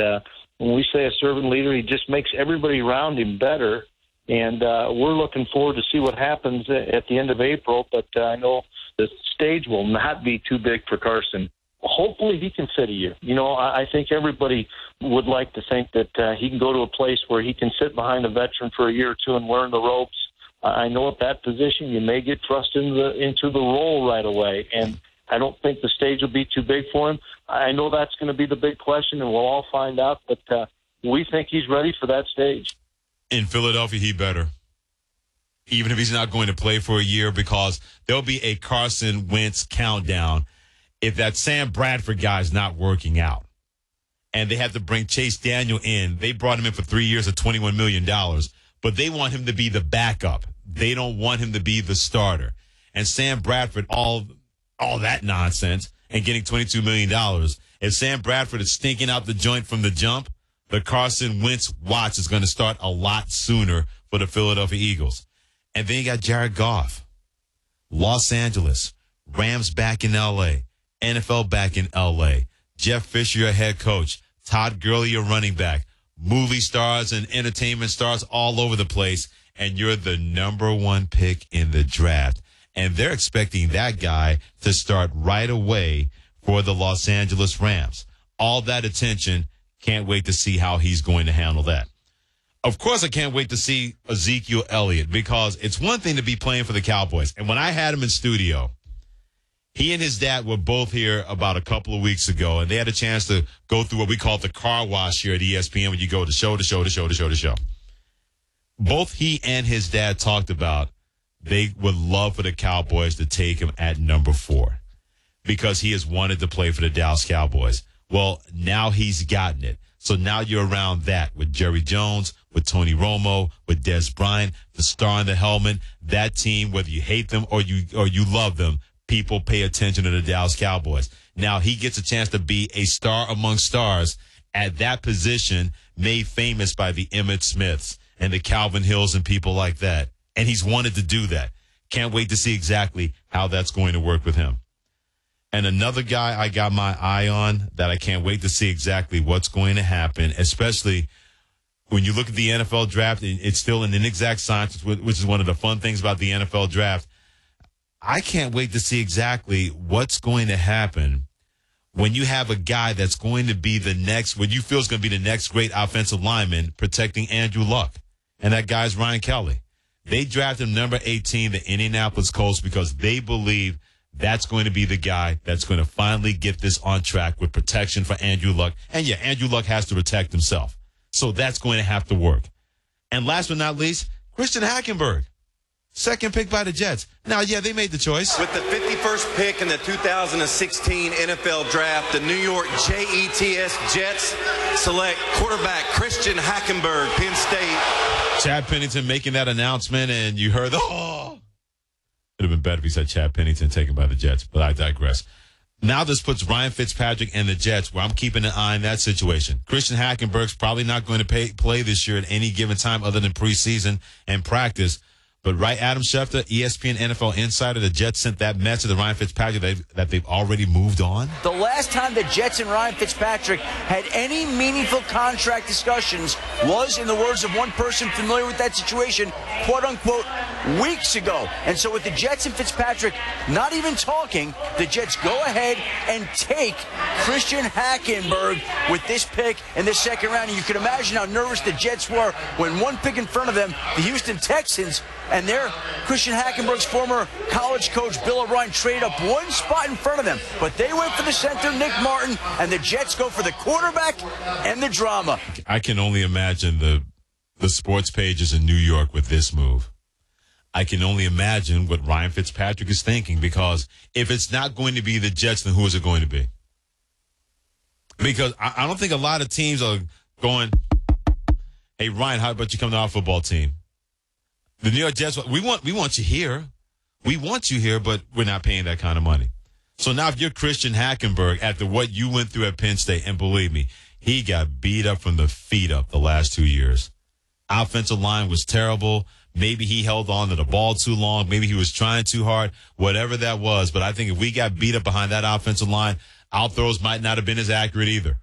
when we say a servant leader, he just makes everybody around him better. And we're looking forward to see what happens at the end of April. But I know the stage will not be too big for Carson. Hopefully he can sit a year. I think everybody would like to think that he can go to a place where he can sit behind a veteran for a year or two and learn the ropes. I know at that position you may get thrust into the role right away, and I don't think the stage will be too big for him. I know that's going to be the big question, and we'll all find out, but we think he's ready for that stage. In Philadelphia, he better. Even if he's not going to play for a year, because there'll be a Carson Wentz countdown if that Sam Bradford guy is not working out. And they have to bring Chase Daniel in. They brought him in for 3 years at $21 million, but they want him to be the backup. They don't want him to be the starter. And Sam Bradford, all that nonsense, and getting $22 million. If Sam Bradford is stinking out the joint from the jump, the Carson Wentz watch is going to start a lot sooner for the Philadelphia Eagles. And then you got Jared Goff. Los Angeles, Rams back in L.A., NFL back in L.A., Jeff Fisher, your head coach, Todd Gurley, your running back, movie stars and entertainment stars all over the place, and you're the number 1 pick in the draft. And they're expecting that guy to start right away for the Los Angeles Rams. All that attention, can't wait to see how he's going to handle that. Of course, I can't wait to see Ezekiel Elliott, because it's one thing to be playing for the Cowboys. And when I had him in studio, he and his dad were both here about a couple of weeks ago, and they had a chance to go through what we call the car wash here at ESPN when you go to show. Both he and his dad talked about they would love for the Cowboys to take him at number 4 because he has wanted to play for the Dallas Cowboys. Well, now he's gotten it. So now you're around that with Jerry Jones, with Tony Romo, with Des Bryant, the star in the helmet. That team, whether you hate them or you love them, people pay attention to the Dallas Cowboys. Now he gets a chance to be a star among stars at that position, made famous by the Emmitt Smiths and the Calvin Hills and people like that. And he's wanted to do that. Can't wait to see exactly how that's going to work with him. And another guy I got my eye on that I can't wait to see exactly what's going to happen, especially when you look at the NFL draft, it's still an inexact science, which is one of the fun things about the NFL draft. I can't wait to see exactly what's going to happen when you have a guy that's going to be the next, what you feel is going to be the next great offensive lineman protecting Andrew Luck. And that guy's Ryan Kelly. They drafted him number 18, the Indianapolis Colts, because they believe that's going to be the guy that's going to finally get this on track with protection for Andrew Luck. And yeah, Andrew Luck has to protect himself. So that's going to have to work. And last but not least, Christian Hackenberg. Second pick by the Jets. Now, yeah, they made the choice. With the 51st pick in the 2016 NFL Draft, the New York Jets select quarterback Christian Hackenberg, Penn State. Chad Pennington making that announcement, and you heard the, oh. It would have been better if he said Chad Pennington taken by the Jets, but I digress. Now this puts Ryan Fitzpatrick and the Jets, where I'm keeping an eye on that situation. Christian Hackenberg's probably not going to play this year at any given time other than preseason and practice. But right, Adam Schefter, ESPN NFL Insider, the Jets sent that message to Ryan Fitzpatrick that they've already moved on. The last time the Jets and Ryan Fitzpatrick had any meaningful contract discussions was, in the words of one person familiar with that situation, quote-unquote, weeks ago. And so with the Jets and Fitzpatrick not even talking, the Jets go ahead and take Christian Hackenberg with this pick in the second round. And you can imagine how nervous the Jets were when one pick in front of them, the Houston Texans, and their Christian Hackenberg's former college coach, Bill O'Brien, traded up one spot in front of them. But they went for the center, Nick Martin, and the Jets go for the quarterback and the drama. I can only imagine the sports pages in New York with this move. I can only imagine what Ryan Fitzpatrick is thinking, because if it's not going to be the Jets, then who is it going to be? Because I don't think a lot of teams are going, hey, Ryan, how about you come to our football team? The New York Jets, we want you here. We want you here, but we're not paying that kind of money. So now if you're Christian Hackenberg, after what you went through at Penn State, and believe me, he got beat up from the feet up the last 2 years. Offensive line was terrible. Maybe he held on to the ball too long. Maybe he was trying too hard, whatever that was. But I think if we got beat up behind that offensive line, our throws might not have been as accurate either.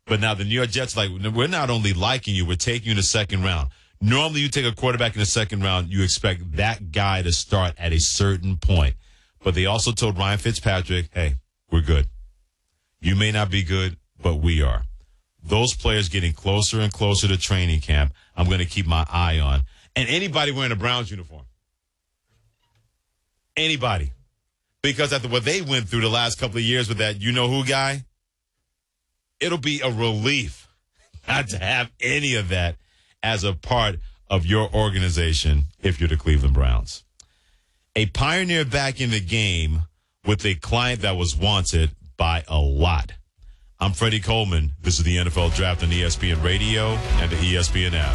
But now the New York Jets, like, we're not only liking you, we're taking you in the second round. Normally, you take a quarterback in the second round, you expect that guy to start at a certain point. But they also told Ryan Fitzpatrick, hey, we're good. You may not be good, but we are. Those players getting closer and closer to training camp, I'm going to keep my eye on. And anybody wearing a Browns uniform. Anybody. Because after what they went through the last couple of years with that you-know-who guy, it'll be a relief not to have any of that as a part of your organization if you're the Cleveland Browns. A pioneer back in the game with a client that was wanted by a lot. I'm Freddie Coleman. This is the NFL Draft on ESPN Radio and the ESPN app.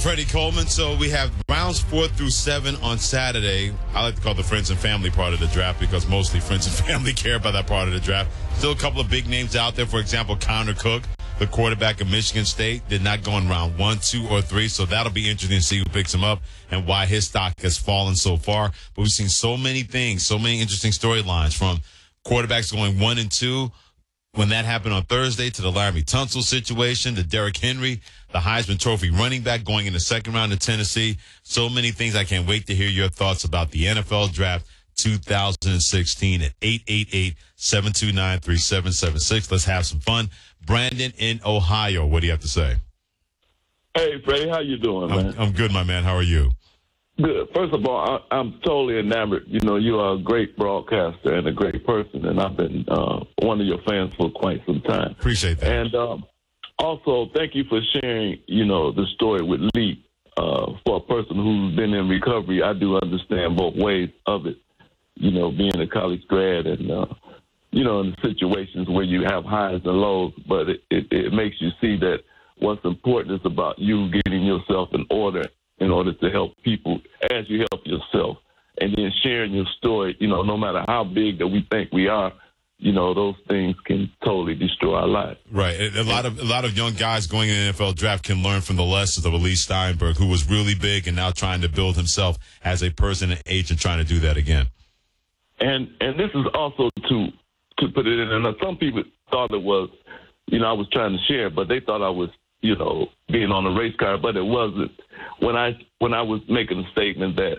Freddie Coleman. So we have rounds 4 through 7 on Saturday. I like to call the friends and family part of the draft because mostly friends and family care about that part of the draft. Still a couple of big names out there. For example, Connor Cook, the quarterback of Michigan State, did not go in round 1, 2, or 3. So that'll be interesting to see who picks him up and why his stock has fallen so far. But we've seen so many things, so many interesting storylines from quarterbacks going 1 and 2. When that happened on Thursday, to the Laramie Tunsil situation, to Derrick Henry, the Heisman Trophy running back going in the second round of Tennessee. So many things. I can't wait to hear your thoughts about the NFL Draft 2016 at 888-729-3776. Let's have some fun. Brandon in Ohio, what do you have to say? Hey, Freddie, how you doing, man? I'm good, my man. How are you? Good. First of all, I'm totally enamored. You know, you are a great broadcaster and a great person, and I've been one of your fans for quite some time. Appreciate that. And also, thank you for sharing, you know, the story with Lee. For a person who's been in recovery, I do understand both ways of it, you know, being a college grad and, you know, in situations where you have highs and lows, but it makes you see that what's important is about you getting yourself in order to help people as you help yourself, and then sharing your story. You know, no matter how big that we think we are, you know, those things can totally destroy our lives. Right. A lot of young guys going in the NFL draft can learn from the lessons of Elise Steinberg, who was really big and now trying to build himself as a person and agent, trying to do that again. And this is also to put it in. And some people thought it was, you know, I was trying to share, but they thought I was, you know, being on a race car, but it wasn't. When I was making a statement that,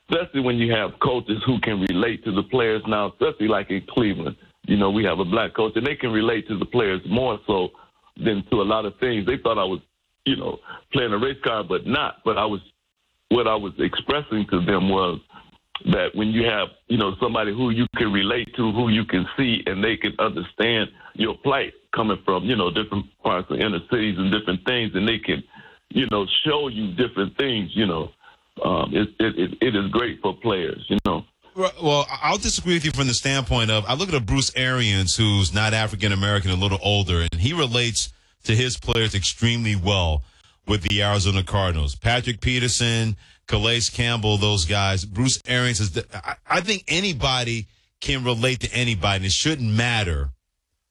especially when you have coaches who can relate to the players now, especially like in Cleveland, you know, we have a black coach, and they can relate to the players more so than to a lot of things. They thought I was, you know, playing a race car, but not. But what I was expressing to them was that when you have, you know, somebody who you can relate to, who you can see, and they can understand your plight coming from, you know, different parts of inner cities and different things, and they can, you know, show you different things, you know, it is great for players, you know. Well, I'll disagree with you from the standpoint of, I look at a Bruce Arians who's not African-American, a little older, and he relates to his players extremely well with the Arizona Cardinals. Patrick Peterson, Calais Campbell, those guys. Bruce Arians I think anybody can relate to anybody, and it shouldn't matter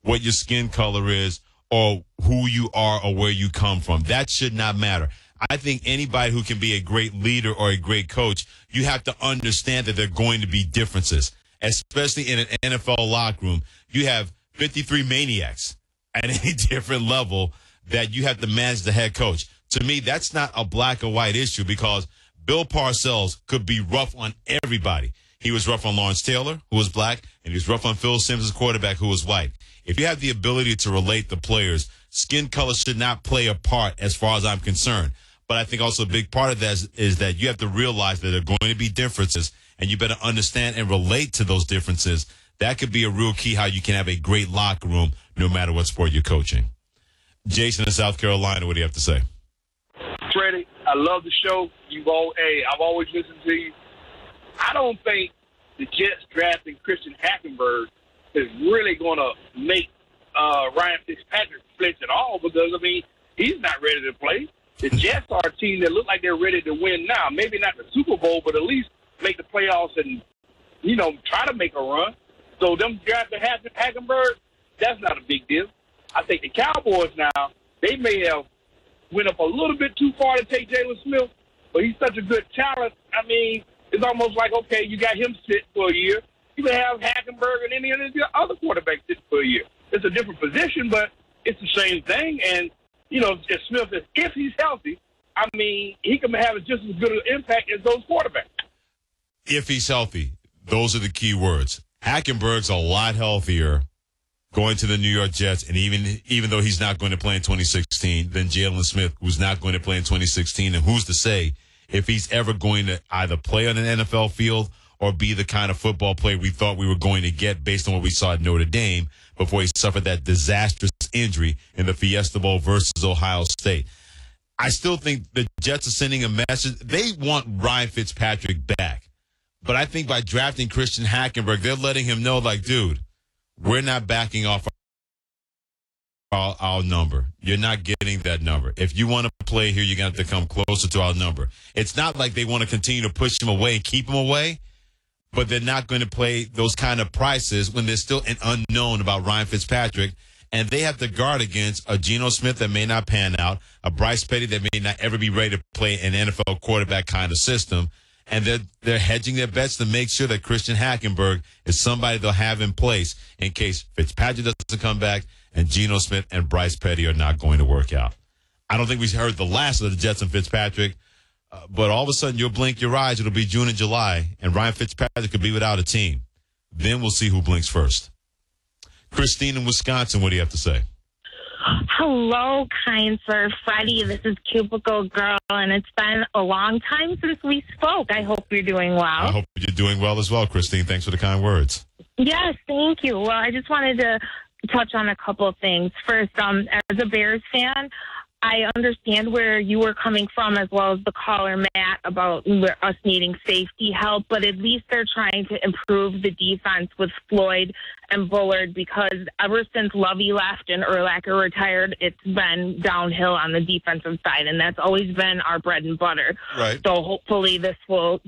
what your skin color is or who you are or where you come from. That should not matter. I think anybody who can be a great leader or a great coach, you have to understand that there are going to be differences, especially in an NFL locker room. You have 53 maniacs at any different level that you have to manage the head coach. To me, that's not a black or white issue because Bill Parcells could be rough on everybody. He was rough on Lawrence Taylor, who was black, and he was rough on Phil Simms, quarterback, who was white. If you have the ability to relate to players, skin color should not play a part as far as I'm concerned. But I think also a big part of that is that you have to realize that there are going to be differences, and you better understand and relate to those differences. That could be a real key how you can have a great locker room no matter what sport you're coaching. Jason in South Carolina, what do you have to say? Freddie, I love the show. I've always listened to you. I don't think the Jets drafting Christian Hackenberg is really going to make Ryan Fitzpatrick flinch at all because, I mean, he's not ready to play. The Jets are a team that look like they're ready to win now. Maybe not the Super Bowl, but at least make the playoffs and, you know, try to make a run. So them drafting Hackenberg, that's not a big deal. I think the Cowboys now, they may have went up a little bit too far to take Jalen Smith, but he's such a good talent. I mean, it's almost like, okay, you got him sit for a year. You can have Hackenberg and any other quarterback sit for a year. It's a different position, but it's the same thing. And, you know, if Smith, if he's healthy, I mean, he can have just as good an impact as those quarterbacks. If he's healthy, those are the key words. Hackenberg's a lot healthier going to the New York Jets, and even though he's not going to play in 2016, than Jalen Smith, who's not going to play in 2016. And who's to say if he's ever going to either play on an NFL field or be the kind of football player we thought we were going to get based on what we saw at Notre Dame before he suffered that disastrous injury in the Fiesta Bowl versus Ohio State. I still think the Jets are sending a message. They want Ryan Fitzpatrick back. But I think by drafting Christian Hackenberg, they're letting him know, like, dude, we're not backing off our number. You're not getting that number. If you want to play here, you're going to have to come closer to our number. It's not like they want to continue to push him away and keep him away, but they're not going to play those kind of prices when there's still an unknown about Ryan Fitzpatrick. And they have to guard against a Geno Smith that may not pan out, a Bryce Petty that may not ever be ready to play an NFL quarterback kind of system. And they're hedging their bets to make sure that Christian Hackenberg is somebody they'll have in place in case Fitzpatrick doesn't come back and Geno Smith and Bryce Petty are not going to work out. I don't think we heard the last of the Jets and Fitzpatrick, but all of a sudden you'll blink your eyes. It'll be June and July, and Ryan Fitzpatrick could be without a team. Then we'll see who blinks first. Christine in Wisconsin, what do you have to say? Hello, kind sir. Freddie, this is Cubicle Girl, and it's been a long time since we spoke. I hope you're doing well. I hope you're doing well as well, Christine. Thanks for the kind words. Yes, thank you. Well, I just wanted to touch on a couple of things. First, as a Bears fan, I understand where you were coming from, as well as the caller, Matt, about us needing safety help, but at least they're trying to improve the defense with Floyd and Bullard, because ever since Lovey left and Urlacher retired, it's been downhill on the defensive side, and that's always been our bread and butter. Right. So hopefully this will,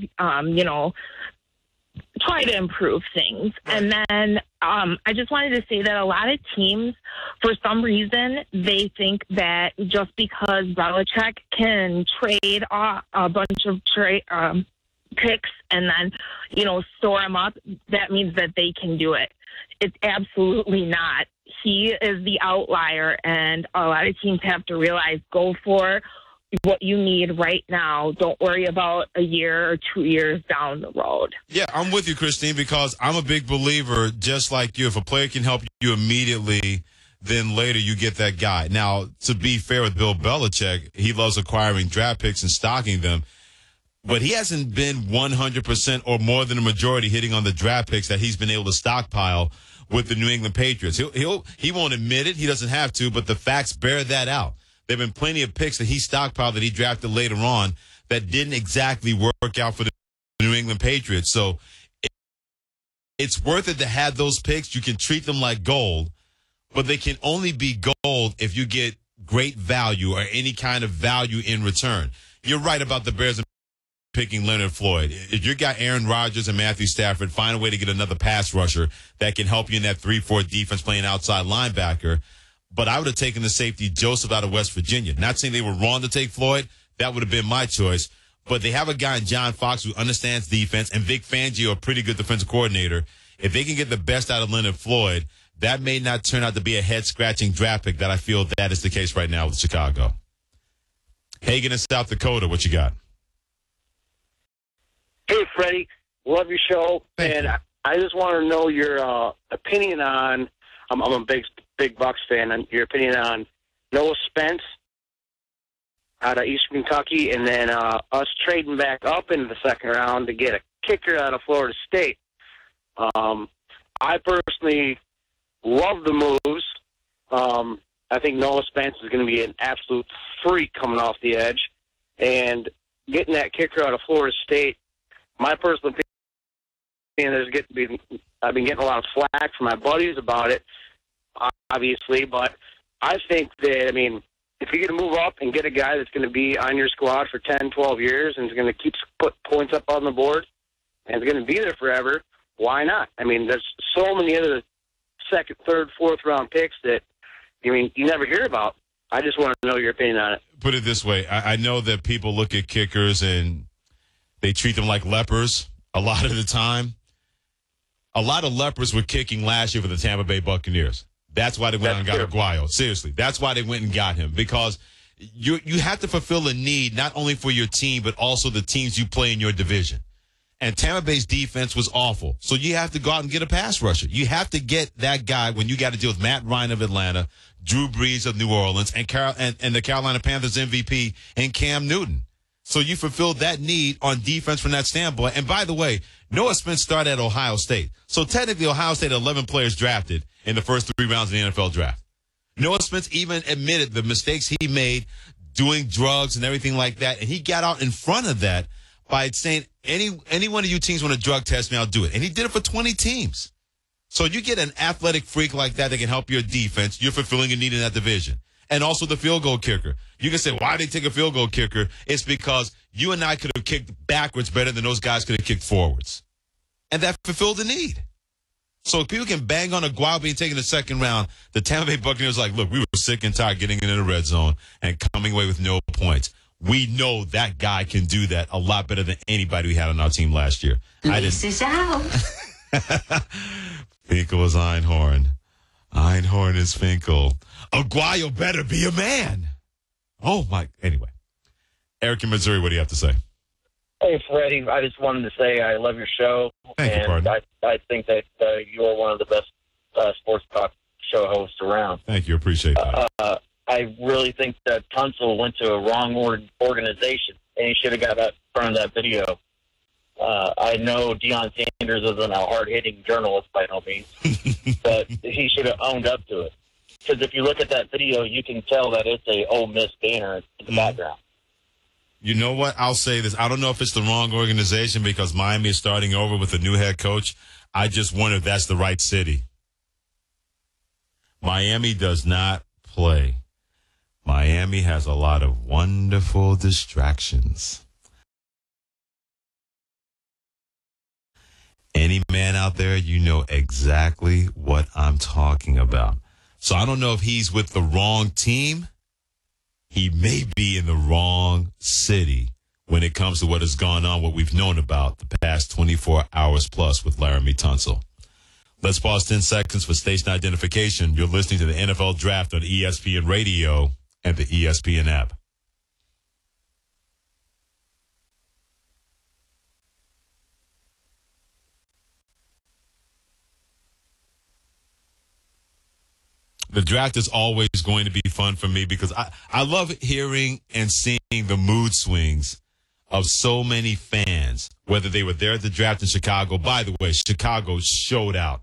try to improve things. Right. And then I just wanted to say that a lot of teams, for some reason, they think that just because Belichick can trade a bunch of picks and then, store them up, that means that they can do it. It's absolutely not. He is the outlier, and a lot of teams have to realize, go for what you need right now. Don't worry about a year or 2 years down the road. Yeah, I'm with you, Christine, because I'm a big believer, just like you. If a player can help you immediately, then later you get that guy. Now, to be fair with Bill Belichick, he loves acquiring draft picks and stocking them, but he hasn't been 100% or more than a majority hitting on the draft picks that he's been able to stockpile with the New England Patriots. He won't admit it. He doesn't have to, but the facts bear that out. There have been plenty of picks that he stockpiled that he drafted later on that didn't exactly work out for the New England Patriots. So it's worth it to have those picks. You can treat them like gold, but they can only be gold if you get great value or any kind of value in return. You're right about the Bears picking Leonard Floyd. If you got Aaron Rodgers and Matthew Stafford, find a way to get another pass rusher that can help you in that 3-4 defense playing outside linebacker. But I would have taken the safety Joseph out of West Virginia. Not saying they were wrong to take Floyd. That would have been my choice. But they have a guy in John Fox who understands defense, and Vic Fangio, a pretty good defensive coordinator. If they can get the best out of Leonard Floyd, that may not turn out to be a head-scratching draft pick that I feel that is the case right now with Chicago. Hagen in South Dakota, what you got? Hey, Freddie. Love your show. I just want to know your opinion on, I'm a big Bucs fan, and your opinion on Noah Spence out of Eastern Kentucky, and then us trading back up into the second round to get a kicker out of Florida State. I personally love the moves. I think Noah Spence is going to be an absolute freak coming off the edge, and getting that kicker out of Florida State, my personal opinion, I've been getting a lot of flack from my buddies about it, obviously, but I think that, if you're going to move up and get a guy that's going to be on your squad for 10, 12 years and is going to keep put points up on the board and is going to be there forever, why not? There's so many other second, third, fourth round picks that, you never hear about. I just want to know your opinion on it. Put it this way. I know that people look at kickers and they treat them like lepers a lot of the time. A lot of lepers were kicking last year for the Tampa Bay Buccaneers. That's why they went out and got Aguayo. Seriously, that's why they went and got him, because you have to fulfill a need not only for your team but also the teams you play in your division. And Tampa Bay's defense was awful, so you have to go out and get a pass rusher. You have to get that guy when you got to deal with Matt Ryan of Atlanta, Drew Brees of New Orleans, and the Carolina Panthers MVP and Cam Newton. So you fulfilled that need on defense from that standpoint. And by the way, Noah Spence started at Ohio State. So technically Ohio State had 11 players drafted in the first 3 rounds of the NFL draft. Noah Spence even admitted the mistakes he made doing drugs and everything like that. And he got out in front of that by saying, any one of you teams want to drug test me, I'll do it. And he did it for 20 teams. So you get an athletic freak like that can help your defense. You're fulfilling a need in that division. And also the field goal kicker. You can say, why did they take a field goal kicker? It's because you and I could have kicked backwards better than those guys could have kicked forwards. And that fulfilled the need. So if people can bang on Aguayo being taken in the second round, the Tampa Bay Buccaneers like, look, we were sick and tired getting into the red zone and coming away with no points. We know that guy can do that a lot better than anybody we had on our team last year. Lease is out. Finkel is Einhorn. Einhorn is Finkel. Aguayo better be a man. Oh, my. Anyway. Eric in Missouri, what do you have to say? Hey, Freddie, I just wanted to say I love your show. Thank you, and partner. I think that you are one of the best sports talk show hosts around. Thank you. Appreciate that. I really think that Tunsil went to a wrong organization, and he should have got out in front of that video. I know Deion Sanders isn't a hard-hitting journalist by no means, but he should have owned up to it. Because if you look at that video, you can tell that it's a Ole Miss banner in the background. You know what? I'll say this. I don't know if it's the wrong organization because Miami is starting over with a new head coach. I just wonder if that's the right city. Miami does not play. Miami has a lot of wonderful distractions. Any man out there, you know exactly what I'm talking about. So I don't know if he's with the wrong team. He may be in the wrong city when it comes to what has gone on, what we've known about the past 24 hours plus with Laramie Tunsil. Let's pause 10 seconds for station identification. You're listening to the NFL Draft on ESPN Radio and the ESPN app. The draft is always going to be fun for me because I love hearing and seeing the mood swings of so many fans, whether they were there at the draft in Chicago. By the way, Chicago showed out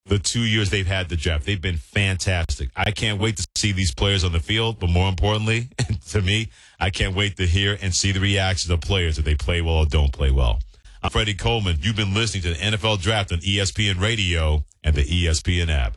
the 2 years they've had the draft. They've been fantastic. I can't wait to see these players on the field, but more importantly, to me, I can't wait to hear and see the reactions of players if they play well or don't play well. I'm Freddie Coleman. You've been listening to the NFL Draft on ESPN Radio and the ESPN app.